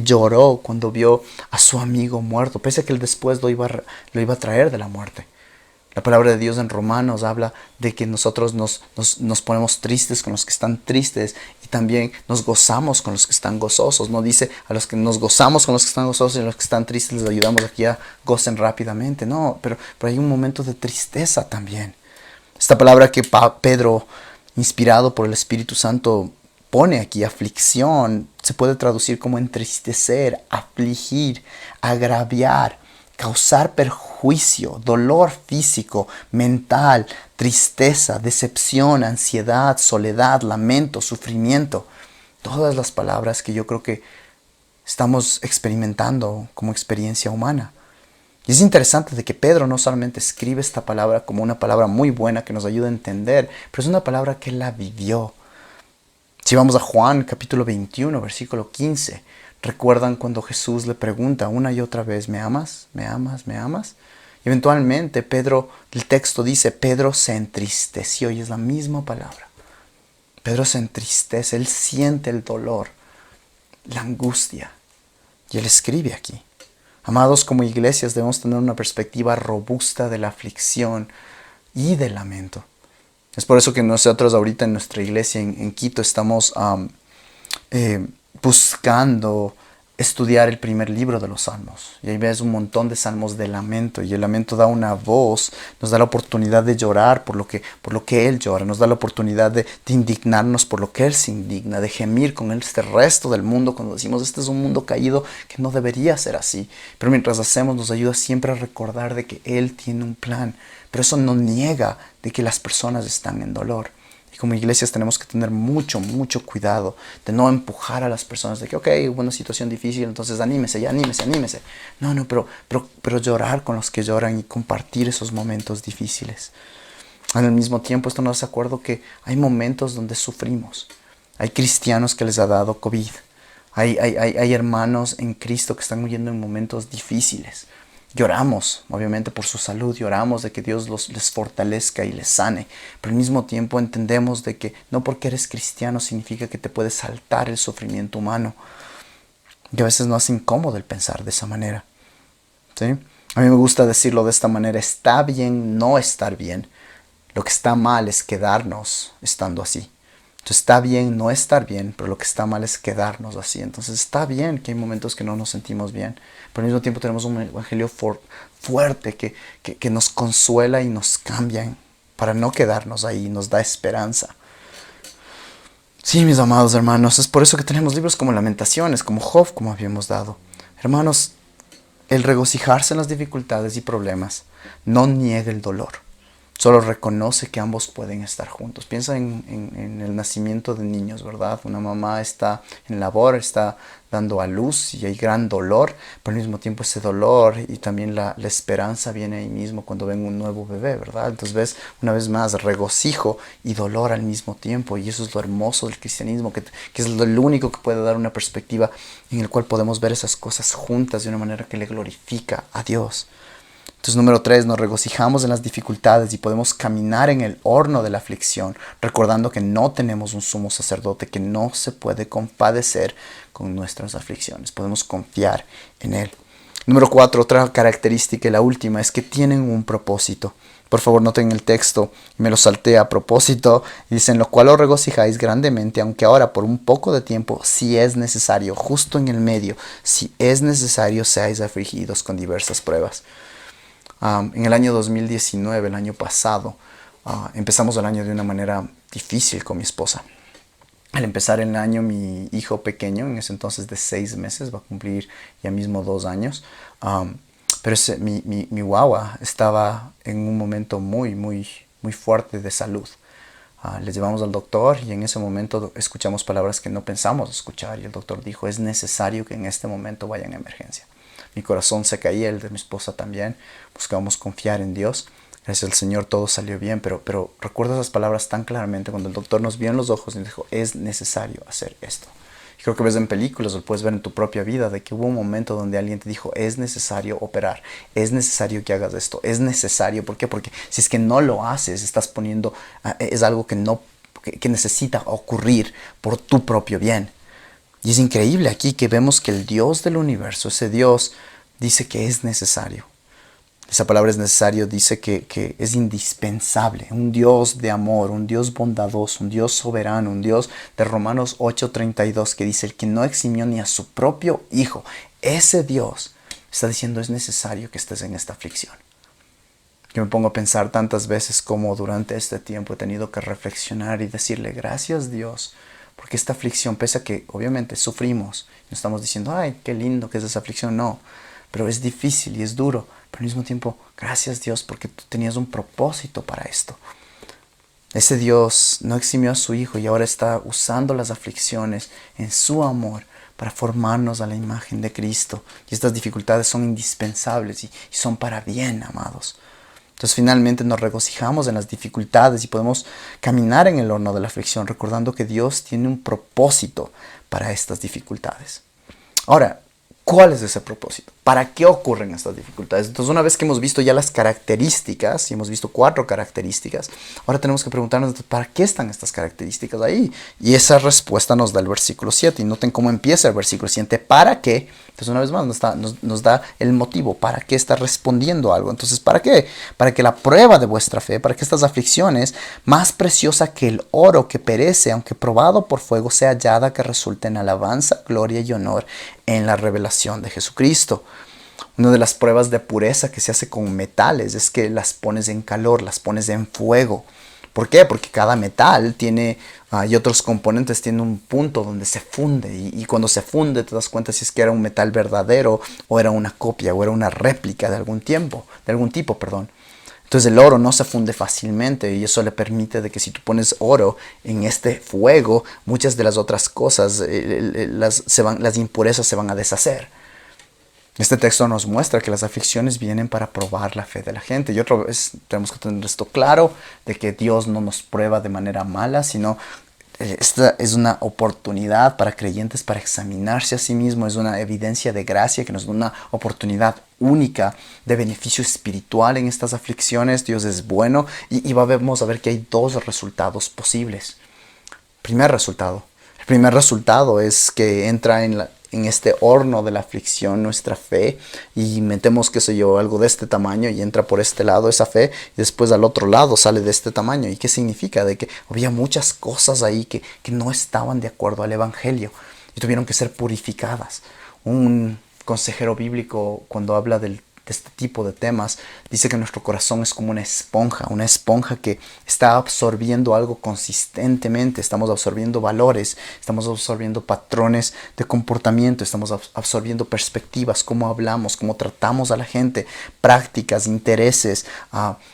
lloró cuando vio a su amigo muerto, pese a que él después lo iba a traer de la muerte. La palabra de Dios en Romanos habla de que nosotros nos ponemos tristes con los que están tristes y también nos gozamos con los que están gozosos. No dice a los que nos gozamos con los que están gozosos y a los que están tristes les ayudamos a que ya gocen rápidamente. No, pero hay un momento de tristeza también. Esta palabra que Pedro, inspirado por el Espíritu Santo, pone aquí, aflicción, se puede traducir como entristecer, afligir, agraviar, causar perjuicio, dolor físico, mental, tristeza, decepción, ansiedad, soledad, lamento, sufrimiento. Todas las palabras que yo creo que estamos experimentando como experiencia humana. Y es interesante de que Pedro no solamente escribe esta palabra como una palabra muy buena que nos ayuda a entender, pero es una palabra que él la vivió. Si vamos a Juan capítulo 21, versículo 15, ¿recuerdan cuando Jesús le pregunta una y otra vez, ¿me amas? ¿Me amas? ¿Me amas? Y eventualmente Pedro, el texto dice, Pedro se entristeció, y es la misma palabra. Pedro se entristece, él siente el dolor, la angustia, y él escribe aquí. Amados, como iglesias debemos tener una perspectiva robusta de la aflicción y del lamento. Es por eso que nosotros ahorita en nuestra iglesia en Quito estamos buscando estudiar el primer libro de los Salmos. Y ahí ves un montón de salmos de lamento. Y el lamento da una voz, nos da la oportunidad de llorar por lo que Él llora. Nos da la oportunidad de indignarnos por lo que Él se indigna, de gemir con este resto del mundo cuando decimos, este es un mundo caído que no debería ser así. Pero mientras hacemos, nos ayuda siempre a recordar de que Él tiene un plan. Pero eso no niega de que las personas están en dolor. Y como iglesias tenemos que tener mucho cuidado de no empujar a las personas de que, ok, hubo una situación difícil, entonces anímese, anímese. No, pero llorar con los que lloran y compartir esos momentos difíciles. Al mismo tiempo, esto nos hace acuerdo que hay momentos donde sufrimos. Hay cristianos que les ha dado COVID. Hay hermanos en Cristo que están muriendo en momentos difíciles. Lloramos, obviamente, por su salud, lloramos de que Dios les fortalezca y les sane, pero al mismo tiempo entendemos de que no porque eres cristiano significa que te puedes saltar el sufrimiento humano. Y a veces nos hace incómodo el pensar de esa manera, ¿sí? A mí me gusta decirlo de esta manera, está bien no estar bien, lo que está mal es quedarnos estando así. Entonces está bien no estar bien, pero lo que está mal es quedarnos así. Entonces está bien que hay momentos que no nos sentimos bien, pero al mismo tiempo tenemos un evangelio fuerte que nos consuela y nos cambia para no quedarnos ahí, nos da esperanza. Sí, mis amados hermanos, es por eso que tenemos libros como Lamentaciones, como Job, como habíamos dado. Hermanos, el regocijarse en las dificultades y problemas no niega el dolor. Solo reconoce que ambos pueden estar juntos. Piensa en el nacimiento de niños, ¿verdad? Una mamá está en labor, está dando a luz y hay gran dolor, pero al mismo tiempo ese dolor y también la esperanza viene ahí mismo cuando ven un nuevo bebé, ¿verdad? Entonces ves una vez más regocijo y dolor al mismo tiempo, y eso es lo hermoso del cristianismo, que es lo único que puede dar una perspectiva en el cual podemos ver esas cosas juntas de una manera que le glorifica a Dios. Entonces, número 3, nos regocijamos en las dificultades y podemos caminar en el horno de la aflicción, recordando que no tenemos un sumo sacerdote que no se puede compadecer con nuestras aflicciones. Podemos confiar en Él. Número 4, otra característica y la última es que tienen un propósito. Por favor, noten el texto, me lo salté a propósito, y dice, en lo cual os regocijáis grandemente, aunque ahora por un poco de tiempo, si es necesario, justo en el medio, si es necesario, seáis afligidos con diversas pruebas. En el año 2019, el año pasado, empezamos el año de una manera difícil con mi esposa. Al empezar el año, mi hijo pequeño, en ese entonces de 6 meses, va a cumplir ya mismo 2 años, pero mi guagua estaba en un momento muy fuerte de salud. Le llevamos al doctor y en ese momento escuchamos palabras que no pensamos escuchar, y el doctor dijo, es necesario que en este momento vayan a emergencia. Mi corazón se caía, el de mi esposa también. Buscábamos confiar en Dios. Gracias al Señor todo salió bien, pero recuerdo esas palabras tan claramente cuando el doctor nos vio en los ojos y nos dijo, es necesario hacer esto. Y creo que ves en películas o puedes ver en tu propia vida de que hubo un momento donde alguien te dijo, es necesario operar, es necesario que hagas esto, es necesario. ¿Por qué? Porque si es que no lo haces, estás poniendo, es algo que no que necesita ocurrir por tu propio bien. Y es increíble aquí que vemos que el Dios del universo, ese Dios, dice que es necesario. Esa palabra es necesario, dice que es indispensable. Un Dios de amor, un Dios bondadoso, un Dios soberano, un Dios de Romanos 8:32 que dice el que no eximió ni a su propio Hijo. Ese Dios está diciendo es necesario que estés en esta aflicción. Yo me pongo a pensar tantas veces como durante este tiempo he tenido que reflexionar y decirle gracias Dios, porque esta aflicción, pese a que obviamente sufrimos, no estamos diciendo, ay, qué lindo que es esa aflicción, no, pero es difícil y es duro, pero al mismo tiempo, gracias Dios, porque tú tenías un propósito para esto. Ese Dios no eximió a su Hijo y ahora está usando las aflicciones en su amor para formarnos a la imagen de Cristo. Y estas dificultades son indispensables y son para bien, amados. Entonces finalmente nos regocijamos en las dificultades y podemos caminar en el horno de la aflicción recordando que Dios tiene un propósito para estas dificultades. Ahora, ¿cuál es ese propósito? ¿Para qué ocurren estas dificultades? Entonces, una vez que hemos visto ya las características, y hemos visto 4 características, ahora tenemos que preguntarnos, ¿para qué están estas características ahí? Y esa respuesta nos da el versículo 7. Y noten cómo empieza el versículo 7. ¿Para qué? Entonces, una vez más, nos da el motivo. ¿Para qué está respondiendo algo? Entonces, ¿para qué? Para que la prueba de vuestra fe, para que estas aflicciones, más preciosa que el oro que perece, aunque probado por fuego, sea hallada que resulte en alabanza, gloria y honor en la revelación de Jesucristo. Una de las pruebas de pureza que se hace con metales es que las pones en calor, las pones en fuego. ¿Por qué? Porque cada metal tiene, y otros componentes tienen un punto donde se funde. Y cuando se funde te das cuenta si es que era un metal verdadero o era una copia o era una réplica de algún tipo. Entonces el oro no se funde fácilmente y eso le permite de que si tú pones oro en este fuego, muchas de las otras cosas, las impurezas se van a deshacer. Este texto nos muestra que las aflicciones vienen para probar la fe de la gente. Y otra vez tenemos que tener esto claro, de que Dios no nos prueba de manera mala, sino esta es una oportunidad para creyentes para examinarse a sí mismo. Es una evidencia de gracia que nos da una oportunidad única de beneficio espiritual en estas aflicciones. Dios es bueno y vamos a ver que hay 2 resultados posibles. El primer resultado es que entra en este horno de la aflicción nuestra fe y metemos, qué sé yo, algo de este tamaño y entra por este lado esa fe y después al otro lado sale de este tamaño. ¿Y qué significa? De que había muchas cosas ahí que no estaban de acuerdo al evangelio y tuvieron que ser purificadas. Un consejero bíblico, cuando habla de este tipo de temas, dice que nuestro corazón es como una esponja que está absorbiendo algo consistentemente. Estamos absorbiendo valores, estamos absorbiendo patrones de comportamiento, estamos absorbiendo perspectivas, cómo hablamos, cómo tratamos a la gente, prácticas, intereses.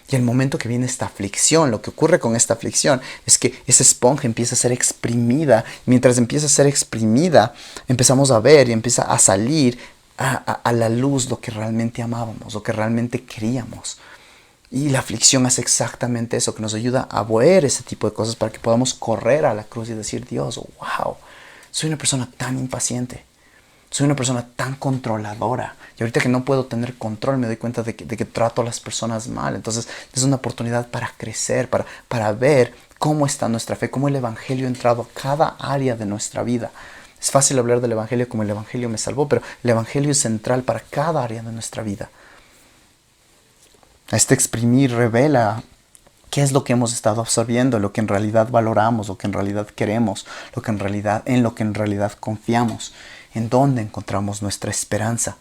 Y el momento que viene esta aflicción, lo que ocurre con esta aflicción es que esa esponja empieza a ser exprimida. Mientras empieza a ser exprimida, empezamos a ver y empieza a salir a la luz lo que realmente amábamos, lo que realmente queríamos. Y la aflicción hace exactamente eso, que nos ayuda a ver ese tipo de cosas para que podamos correr a la cruz y decir, Dios, wow, soy una persona tan impaciente, soy una persona tan controladora. Y ahorita que no puedo tener control me doy cuenta de que trato a las personas mal. Entonces es una oportunidad para crecer, para ver cómo está nuestra fe, cómo el evangelio ha entrado a cada área de nuestra vida. Es fácil hablar del evangelio como el evangelio me salvó, pero el evangelio es central para cada área de nuestra vida. Este exprimir revela qué es lo que hemos estado absorbiendo, lo que en realidad valoramos, lo que en realidad queremos, en lo que en realidad confiamos, en dónde encontramos nuestra esperanza.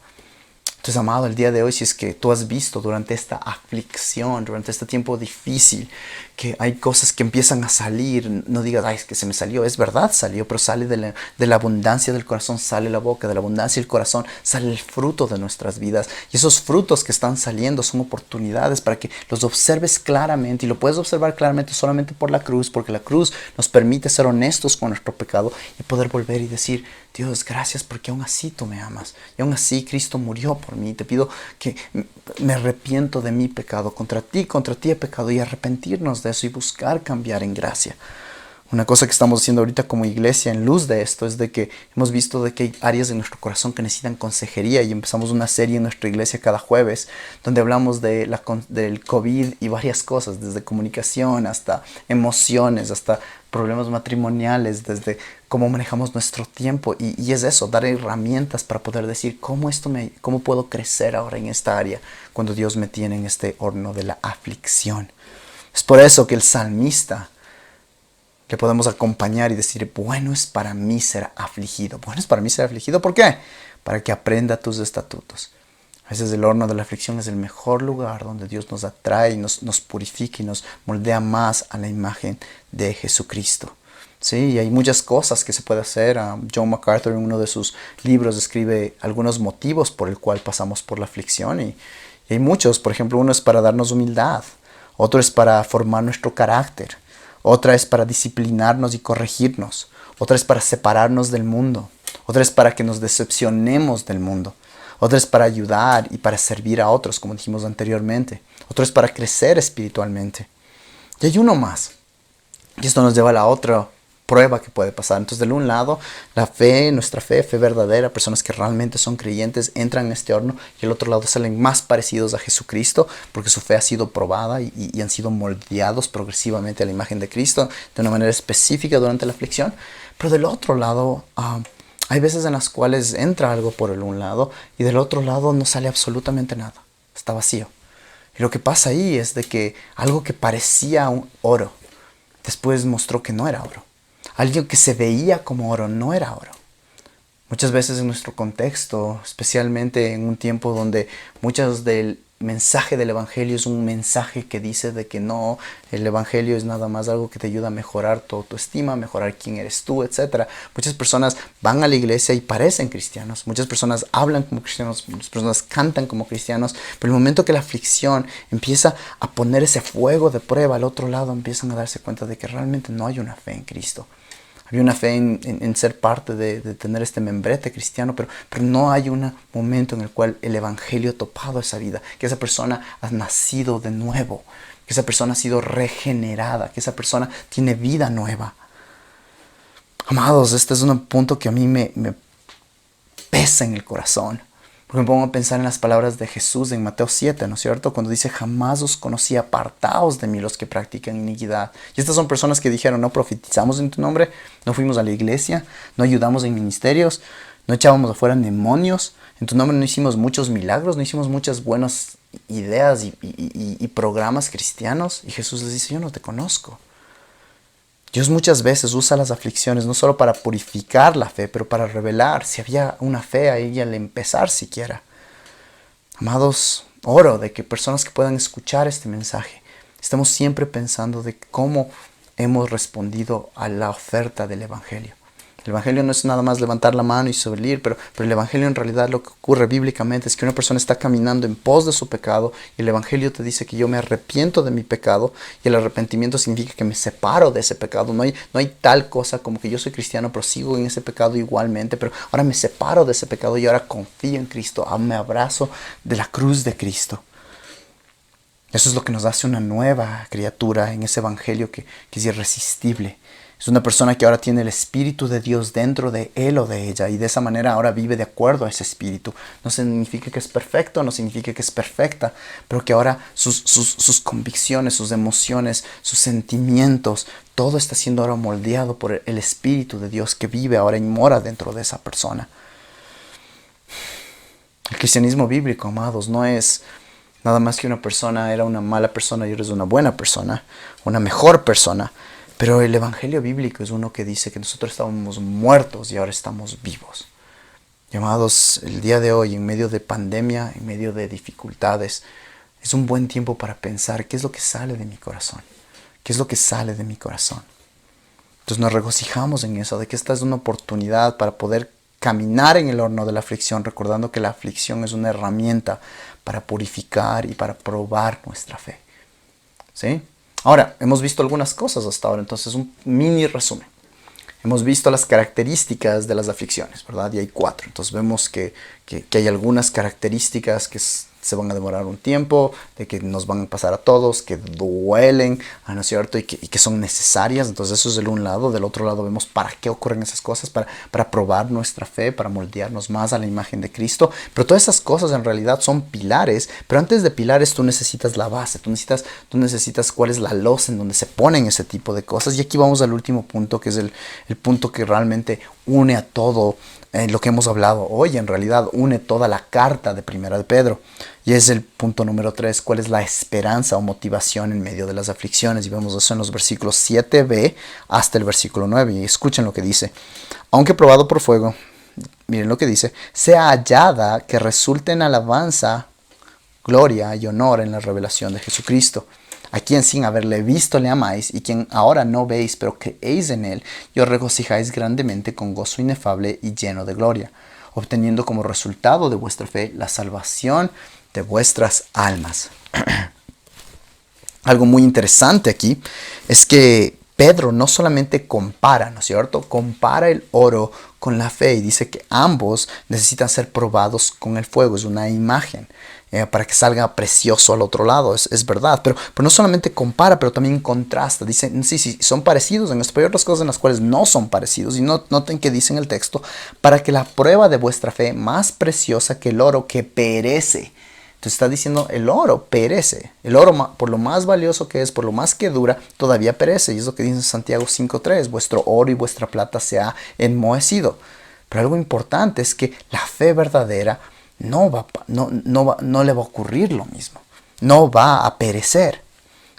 Entonces, amado, el día de hoy, si es que tú has visto durante esta aflicción, durante este tiempo difícil, que hay cosas que empiezan a salir, no digas, ay, es que se me salió, es verdad, salió, pero sale de la abundancia del corazón, sale la boca, de la abundancia del corazón, sale el fruto de nuestras vidas. Y esos frutos que están saliendo son oportunidades para que los observes claramente, y lo puedes observar claramente solamente por la cruz, porque la cruz nos permite ser honestos con nuestro pecado y poder volver y decir, Dios, gracias porque aún así tú me amas, y aún así Cristo murió por mí. Te pido que me arrepiento de mi pecado, contra ti he pecado, y arrepentirnos de eso y buscar cambiar en gracia. Una cosa que estamos haciendo ahorita como iglesia en luz de esto es de que hemos visto de que hay áreas de nuestro corazón que necesitan consejería y empezamos una serie en nuestra iglesia cada jueves donde hablamos del COVID y varias cosas, desde comunicación hasta emociones, hasta problemas matrimoniales, desde cómo manejamos nuestro tiempo y es eso, dar herramientas para poder decir cómo puedo crecer ahora en esta área cuando Dios me tiene en este horno de la aflicción. Es por eso que el salmista le podemos acompañar y decir, bueno es para mí ser afligido. Bueno es para mí ser afligido, ¿por qué? Para que aprenda tus estatutos. A veces el horno de la aflicción es el mejor lugar donde Dios nos atrae y nos purifica y nos moldea más a la imagen de Jesucristo. Sí, y hay muchas cosas que se puede hacer. John MacArthur en uno de sus libros describe algunos motivos por el cual pasamos por la aflicción y hay muchos. Por ejemplo, uno es para darnos humildad, otro es para formar nuestro carácter, otra es para disciplinarnos y corregirnos, otra es para separarnos del mundo, otra es para que nos decepcionemos del mundo, otra es para ayudar y para servir a otros, como dijimos anteriormente, otro es para crecer espiritualmente. Y hay uno más, y esto nos lleva a la otra prueba que puede pasar. Entonces, de un lado, la fe, nuestra fe verdadera, personas que realmente son creyentes entran en este horno y del otro lado salen más parecidos a Jesucristo porque su fe ha sido probada y han sido moldeados progresivamente a la imagen de Cristo de una manera específica durante la aflicción. Pero del otro lado, hay veces en las cuales entra algo por el un lado y del otro lado no sale absolutamente nada, está vacío. Y lo que pasa ahí es de que algo que parecía un oro, después mostró que no era oro. Alguien que se veía como oro no era oro. Muchas veces en nuestro contexto, especialmente en un tiempo donde muchos del mensaje del evangelio es un mensaje que dice de que no, el evangelio es nada más algo que te ayuda a mejorar tu autoestima, mejorar quién eres tú, etc. Muchas personas van a la iglesia y parecen cristianos, muchas personas hablan como cristianos, muchas personas cantan como cristianos, pero el momento que la aflicción empieza a poner ese fuego de prueba al otro lado, empiezan a darse cuenta de que realmente no hay una fe en Cristo. Había una fe en ser parte de tener este membrete cristiano, pero no hay un momento en el cual el evangelio ha topado esa vida, que esa persona ha nacido de nuevo, que esa persona ha sido regenerada, que esa persona tiene vida nueva. Amados, este es un punto que a mí me pesa en el corazón. Porque me pongo a pensar en las palabras de Jesús en Mateo 7, ¿no es cierto? Cuando dice, jamás os conocí, apartaos de mí los que practican iniquidad. Y estas son personas que dijeron, no profetizamos en tu nombre, no fuimos a la iglesia, no ayudamos en ministerios, no echábamos afuera demonios, en tu nombre no hicimos muchos milagros, no hicimos muchas buenas ideas y programas cristianos. Y Jesús les dice, yo no te conozco. Dios muchas veces usa las aflicciones no solo para purificar la fe, pero para revelar si había una fe ahí al empezar siquiera. Amados, oro de que personas que puedan escuchar este mensaje, estemos siempre pensando de cómo hemos respondido a la oferta del evangelio. El evangelio no es nada más levantar la mano y salir, pero el evangelio en realidad lo que ocurre bíblicamente es que una persona está caminando en pos de su pecado y el evangelio te dice que yo me arrepiento de mi pecado y el arrepentimiento significa que me separo de ese pecado. No hay tal cosa como que yo soy cristiano pero sigo en ese pecado igualmente, pero ahora me separo de ese pecado y ahora confío en Cristo, me abrazo de la cruz de Cristo. Eso es lo que nos hace una nueva criatura en ese evangelio que es irresistible. Es una persona que ahora tiene el Espíritu de Dios dentro de él o de ella y de esa manera ahora vive de acuerdo a ese Espíritu. No significa que es perfecto, no significa que es perfecta, pero que ahora sus convicciones, sus emociones, sus sentimientos, todo está siendo ahora moldeado por el Espíritu de Dios que vive ahora y mora dentro de esa persona. El cristianismo bíblico, amados, no es nada más que una persona era una mala persona y ahora es una buena persona, una mejor persona. Pero el evangelio bíblico es uno que dice que nosotros estábamos muertos y ahora estamos vivos. Amados, el día de hoy, en medio de pandemia, en medio de dificultades, es un buen tiempo para pensar qué es lo que sale de mi corazón. ¿Qué es lo que sale de mi corazón? Entonces nos regocijamos en eso, de que esta es una oportunidad para poder caminar en el horno de la aflicción, recordando que la aflicción es una herramienta para purificar y para probar nuestra fe. ¿Sí? Ahora, hemos visto algunas cosas hasta ahora, entonces un mini resumen. Hemos visto las características de las aflicciones, ¿verdad? Y hay 4. Entonces vemos que que hay algunas características que se van a demorar un tiempo, de que nos van a pasar a todos, que duelen, ¿no es cierto? Y que son necesarias. Entonces eso es de un lado. Del otro lado vemos para qué ocurren esas cosas, para probar nuestra fe, para moldearnos más a la imagen de Cristo. Pero todas esas cosas en realidad son pilares, pero antes de pilares tú necesitas la base, tú necesitas cuál es la losa en donde se ponen ese tipo de cosas. Y aquí vamos al último punto, que es el punto que realmente une a todo lo que hemos hablado hoy. En realidad une toda la carta de Primera de Pedro, y es el punto número 3, cuál es la esperanza o motivación en medio de las aflicciones. Y vemos eso en los versículos 7b hasta el versículo 9, y escuchen lo que dice: aunque probado por fuego, miren lo que dice, sea hallada que resulte en alabanza, gloria y honor en la revelación de Jesucristo, a quien sin haberle visto le amáis, y quien ahora no veis, pero creéis en él, y os regocijáis grandemente con gozo inefable y lleno de gloria, obteniendo como resultado de vuestra fe la salvación de vuestras almas. Algo muy interesante aquí es que Pedro no solamente compara, ¿no es cierto? Compara el oro con la fe, y dice que ambos necesitan ser probados con el fuego. Es una imagen para que salga precioso al otro lado. Es verdad, pero no solamente compara, pero también contrasta. Dice, sí, son parecidos en esto, pero hay otras cosas en las cuales no son parecidos. Y noten que dice en el texto: para que la prueba de vuestra fe, más preciosa que el oro que perece. Entonces está diciendo, el oro perece. El oro, por lo más valioso que es, por lo más que dura, todavía perece. Y es lo que dice en Santiago 5.3. Vuestro oro y vuestra plata se ha enmohecido. Pero algo importante es que la fe verdadera no le va a ocurrir lo mismo. No va a perecer.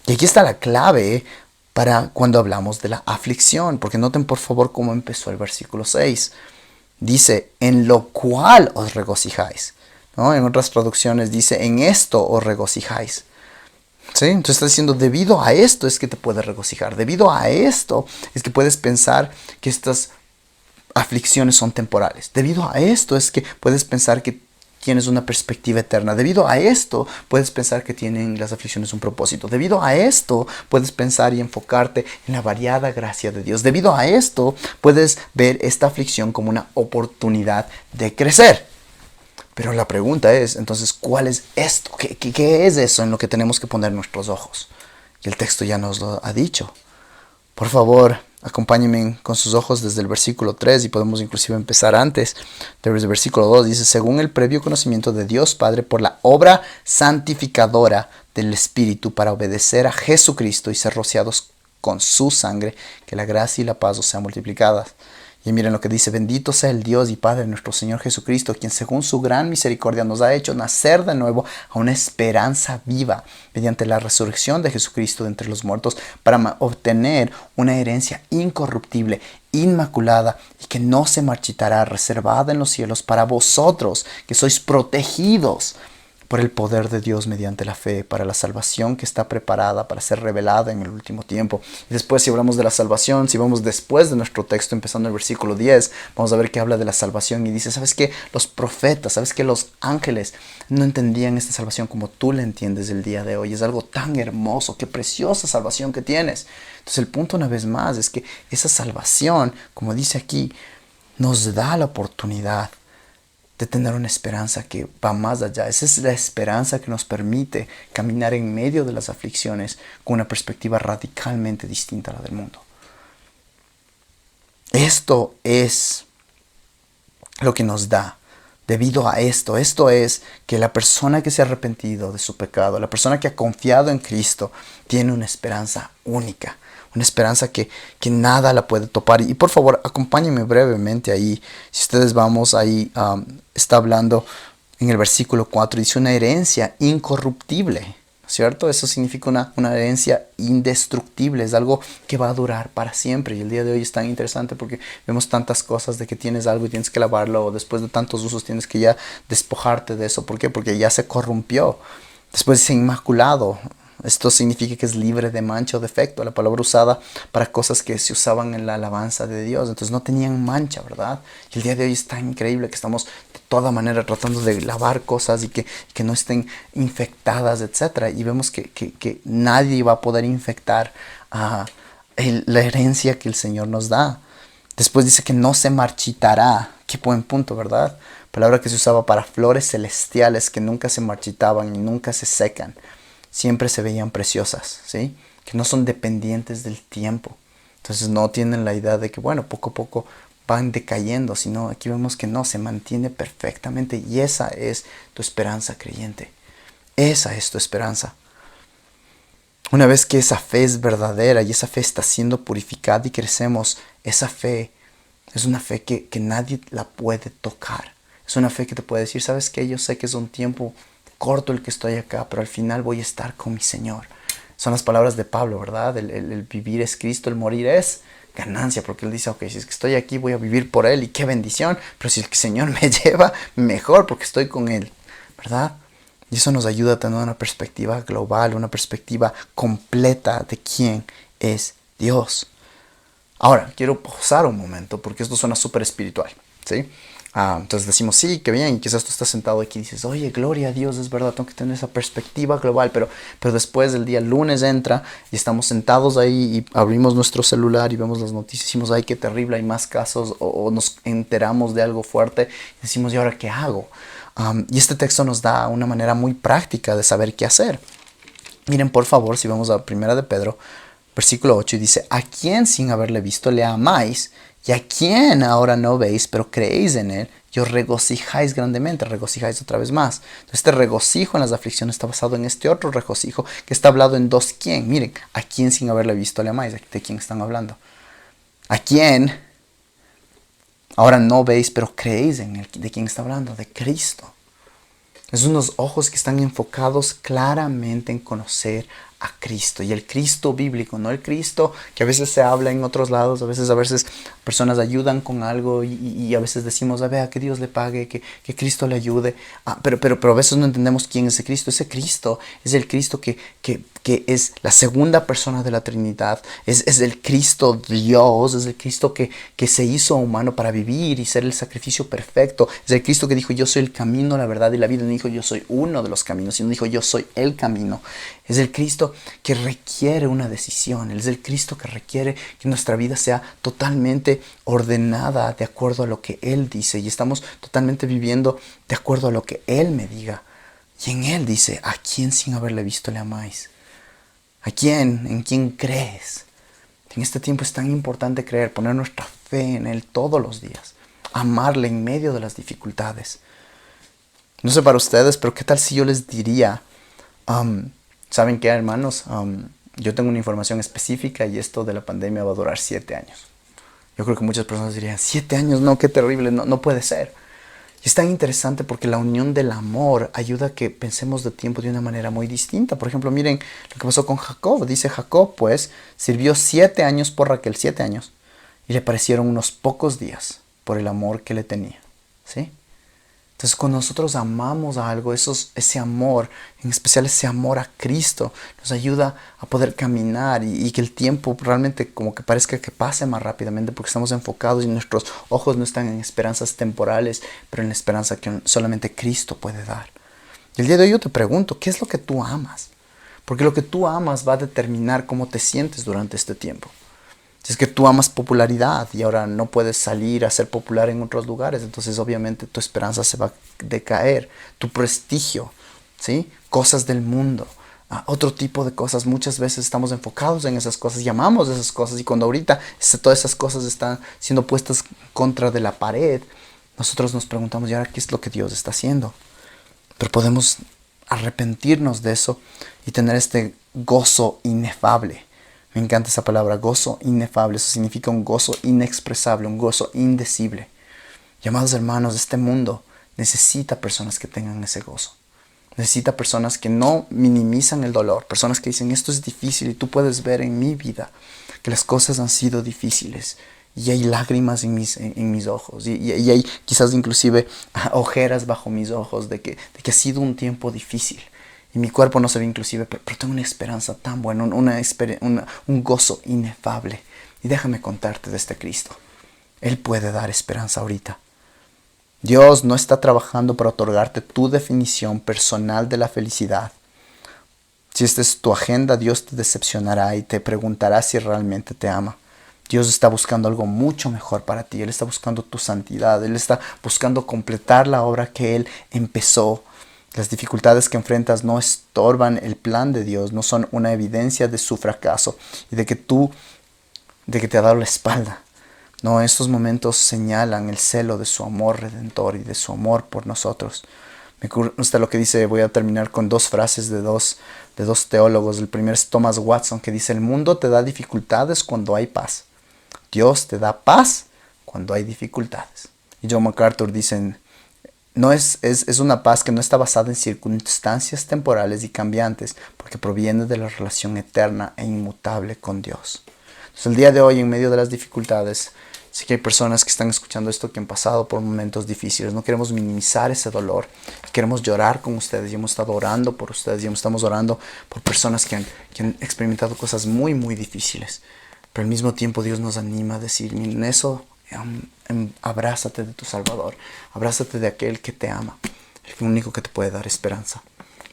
Y aquí está la clave para cuando hablamos de la aflicción. Porque noten por favor cómo empezó el versículo 6. Dice, en lo cual os regocijáis, ¿no? En otras traducciones dice, en esto os regocijáis. ¿Sí? Entonces está diciendo, debido a esto es que te puedes regocijar. Debido a esto es que puedes pensar que estas aflicciones son temporales. Debido a esto es que puedes pensar que tienes una perspectiva eterna. Debido a esto puedes pensar que tienen las aflicciones un propósito. Debido a esto puedes pensar y enfocarte en la variada gracia de Dios. Debido a esto puedes ver esta aflicción como una oportunidad de crecer. Pero la pregunta es, entonces, ¿cuál es esto? ¿Qué es eso en lo que tenemos que poner nuestros ojos? Y el texto ya nos lo ha dicho. Por favor, acompáñenme con sus ojos desde el versículo 3, y podemos inclusive empezar antes. Desde el versículo 2 dice, según el previo conocimiento de Dios Padre por la obra santificadora del Espíritu, para obedecer a Jesucristo y ser rociados con su sangre, que la gracia y la paz os sean multiplicadas. Y miren lo que dice: bendito sea el Dios y Padre de nuestro Señor Jesucristo, quien según su gran misericordia nos ha hecho nacer de nuevo a una esperanza viva, mediante la resurrección de Jesucristo de entre los muertos, para obtener una herencia incorruptible, inmaculada, y que no se marchitará, reservada en los cielos para vosotros, que sois protegidos por el poder de Dios mediante la fe, para la salvación que está preparada para ser revelada en el último tiempo. Y después, si hablamos de la salvación, si vamos después de nuestro texto, empezando el versículo 10, vamos a ver que habla de la salvación y dice, ¿sabes qué? Los profetas, ¿sabes qué? Los ángeles no entendían esta salvación como tú la entiendes el día de hoy. Es algo tan hermoso, qué preciosa salvación que tienes. Entonces el punto, una vez más, es que esa salvación, como dice aquí, nos da la oportunidad de tener una esperanza que va más allá. Esa es la esperanza que nos permite caminar en medio de las aflicciones con una perspectiva radicalmente distinta a la del mundo. Esto es lo que nos da. Debido a esto es que la persona que se ha arrepentido de su pecado, la persona que ha confiado en Cristo, tiene una esperanza única. Una esperanza que nada la puede topar. Y por favor, acompáñenme brevemente ahí. Si ustedes vamos ahí, está hablando en el versículo 4, dice una herencia incorruptible, ¿cierto? Eso significa una herencia indestructible, es algo que va a durar para siempre. Y el día de hoy es tan interesante porque vemos tantas cosas de que tienes algo y tienes que lavarlo, o después de tantos usos tienes que ya despojarte de eso. ¿Por qué? Porque ya se corrompió. Después dice inmaculado. Esto significa que es libre de mancha o defecto, la palabra usada para cosas que se usaban en la alabanza de Dios. Entonces no tenían mancha, ¿verdad? Y el día de hoy es tan increíble que estamos de toda manera tratando de lavar cosas y que no estén infectadas, etc. Y vemos que nadie va a poder infectar la herencia que el Señor nos da. Después dice que no se marchitará. Qué buen punto, ¿verdad? Palabra que se usaba para flores celestiales que nunca se marchitaban y nunca se secan. Siempre se veían preciosas, ¿sí? Que no son dependientes del tiempo. Entonces no tienen la idea de que, bueno, poco a poco van decayendo, sino aquí vemos que no, se mantiene perfectamente y esa es tu esperanza, creyente. Esa es tu esperanza. Una vez que esa fe es verdadera y esa fe está siendo purificada y crecemos, esa fe es una fe que nadie la puede tocar. Es una fe que te puede decir, ¿sabes qué? Yo sé que es un tiempo corto el que estoy acá, pero al final voy a estar con mi Señor. Son las palabras de Pablo, ¿verdad? El vivir es Cristo, el morir es ganancia, porque él dice, ok, si es que estoy aquí voy a vivir por Él y qué bendición, pero si el Señor me lleva, mejor porque estoy con Él, ¿verdad? Y eso nos ayuda a tener una perspectiva global, una perspectiva completa de quién es Dios. Ahora, quiero pausar un momento porque esto suena súper espiritual, ¿sí? Entonces decimos, sí, qué bien, y quizás tú estás sentado aquí y dices, oye, gloria a Dios, es verdad, tengo que tener esa perspectiva global, pero después el día lunes entra y estamos sentados ahí y abrimos nuestro celular y vemos las noticias y decimos, ay, qué terrible, hay más casos, o nos enteramos de algo fuerte y decimos, ¿y ahora qué hago? Y este texto nos da una manera muy práctica de saber qué hacer. Miren, por favor, si vamos a 1 de Pedro, versículo 8, y dice, ¿a quién sin haberle visto le amáis? Y a quién ahora no veis, pero creéis en él, y os regocijáis grandemente, regocijáis otra vez más. Entonces, este regocijo en las aflicciones está basado en este otro regocijo que está hablado en dos quién. Miren, ¿a quién sin haberle visto le amáis? ¿De quién están hablando? ¿A quién ahora no veis, pero creéis en él? ¿De quién está hablando? De Cristo. Es unos ojos que están enfocados claramente en conocer a Cristo. Y el Cristo bíblico, no el Cristo que a veces se habla en otros lados, a veces personas ayudan con algo y a veces decimos, a ver, que Dios le pague, que Cristo le ayude. Pero a veces no entendemos quién es ese Cristo. Ese Cristo es el Cristo que es la segunda persona de la Trinidad. Es el Cristo Dios, es el Cristo que se hizo humano para vivir y ser el sacrificio perfecto. Es el Cristo que dijo, yo soy el camino, la verdad y la vida. No dijo, yo soy uno de los caminos, sino dijo, yo soy el camino. Es el Cristo que requiere una decisión. Es el Cristo que requiere que nuestra vida sea totalmente ordenada de acuerdo a lo que Él dice. Y estamos totalmente viviendo de acuerdo a lo que Él me diga. Y en Él dice, ¿a quién sin haberle visto le amáis? ¿A quién? ¿En quién crees? En este tiempo es tan importante creer, poner nuestra fe en Él todos los días. Amarle en medio de las dificultades. No sé para ustedes, pero ¿qué tal si yo les diría... ¿saben qué, hermanos? Yo tengo una información específica y esto de la pandemia va a durar 7 años. Yo creo que muchas personas dirían, 7 años, no, qué terrible, no puede ser. Y es tan interesante porque la unión del amor ayuda a que pensemos de tiempo de una manera muy distinta. Por ejemplo, miren lo que pasó con Jacob. Dice Jacob, pues, sirvió 7 años por Raquel, 7 años, y le parecieron unos pocos días por el amor que le tenía. ¿Sí? Entonces, cuando nosotros amamos a algo, ese amor, en especial ese amor a Cristo, nos ayuda a poder caminar y que el tiempo realmente como que parezca que pase más rápidamente porque estamos enfocados y nuestros ojos no están en esperanzas temporales, pero en la esperanza que solamente Cristo puede dar. Y el día de hoy yo te pregunto, ¿qué es lo que tú amas? Porque lo que tú amas va a determinar cómo te sientes durante este tiempo. Si es que tú amas popularidad y ahora no puedes salir a ser popular en otros lugares, entonces obviamente tu esperanza se va a decaer, tu prestigio, ¿sí? Cosas del mundo, otro tipo de cosas. Muchas veces estamos enfocados en esas cosas y amamos esas cosas, y cuando ahorita todas esas cosas están siendo puestas contra de la pared, nosotros nos preguntamos, ¿y ahora qué es lo que Dios está haciendo? Pero podemos arrepentirnos de eso y tener este gozo inefable. Me encanta esa palabra, gozo inefable. Eso significa un gozo inexpresable, un gozo indecible. Y amados hermanos, este mundo necesita personas que tengan ese gozo. Necesita personas que no minimizan el dolor, personas que dicen, esto es difícil y tú puedes ver en mi vida que las cosas han sido difíciles. Y hay lágrimas en mis ojos. Y hay quizás inclusive ojeras bajo mis ojos de que ha sido un tiempo difícil. Y mi cuerpo no se ve inclusive, pero tengo una esperanza tan buena, un gozo inefable. Y déjame contarte de este Cristo. Él puede dar esperanza ahorita. Dios no está trabajando para otorgarte tu definición personal de la felicidad. Si esta es tu agenda, Dios te decepcionará y te preguntará si realmente te ama. Dios está buscando algo mucho mejor para ti. Él está buscando tu santidad. Él está buscando completar la obra que Él empezó. Las dificultades que enfrentas no estorban el plan de Dios, no son una evidencia de su fracaso y de que te ha dado la espalda. No, estos momentos señalan el celo de su amor redentor y de su amor por nosotros. Me gusta lo que dice, voy a terminar con dos frases de dos teólogos. El primero es Thomas Watson, que dice: el mundo te da dificultades cuando hay paz. Dios te da paz cuando hay dificultades. Y John MacArthur dice: no es una paz que no está basada en circunstancias temporales y cambiantes, porque proviene de la relación eterna e inmutable con Dios. Entonces, el día de hoy, en medio de las dificultades, sé que hay personas que están escuchando esto que han pasado por momentos difíciles. No queremos minimizar ese dolor. Queremos llorar con ustedes. Y hemos estado orando por ustedes. Y estamos orando por personas que han experimentado cosas muy, muy difíciles. Pero al mismo tiempo Dios nos anima a decir: en eso, abrázate de tu Salvador. Abrázate de aquel que te ama. El único que te puede dar esperanza.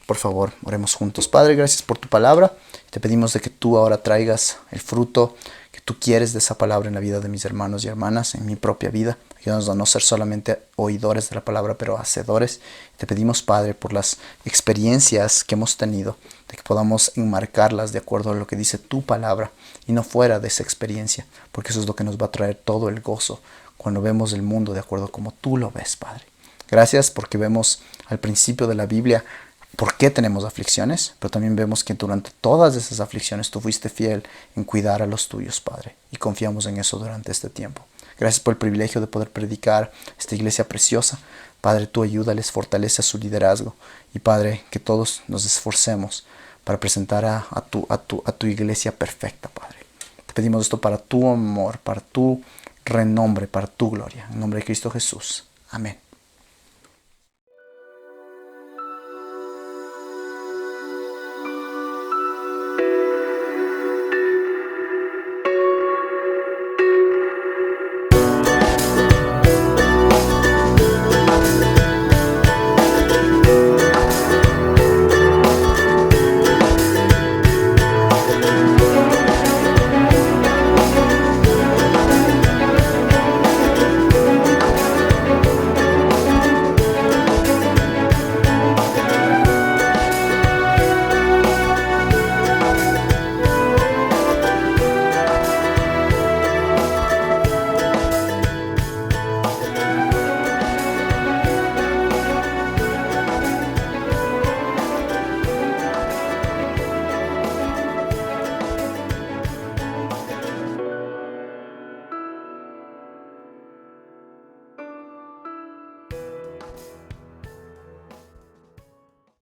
Por favor, oremos juntos. Padre, gracias por tu palabra. Te pedimos de que tú ahora traigas el fruto que tú quieres de esa palabra en la vida de mis hermanos y hermanas, en mi propia vida. Ayúdanos a no ser solamente oidores de la palabra, pero hacedores. Te pedimos, Padre, por las experiencias que hemos tenido, de que podamos enmarcarlas de acuerdo a lo que dice tu palabra y no fuera de esa experiencia, porque eso es lo que nos va a traer todo el gozo cuando vemos el mundo de acuerdo a como tú lo ves, Padre. Gracias porque vemos al principio de la Biblia por qué tenemos aflicciones, pero también vemos que durante todas esas aflicciones tú fuiste fiel en cuidar a los tuyos, Padre, y confiamos en eso durante este tiempo. Gracias por el privilegio de poder predicar esta iglesia preciosa. Padre, tú ayúdales, fortalece a su liderazgo, y Padre, que todos nos esforcemos para presentar a tu iglesia perfecta, Padre. Te pedimos esto para tu amor, para tu renombre, para tu gloria. En nombre de Cristo Jesús. Amén.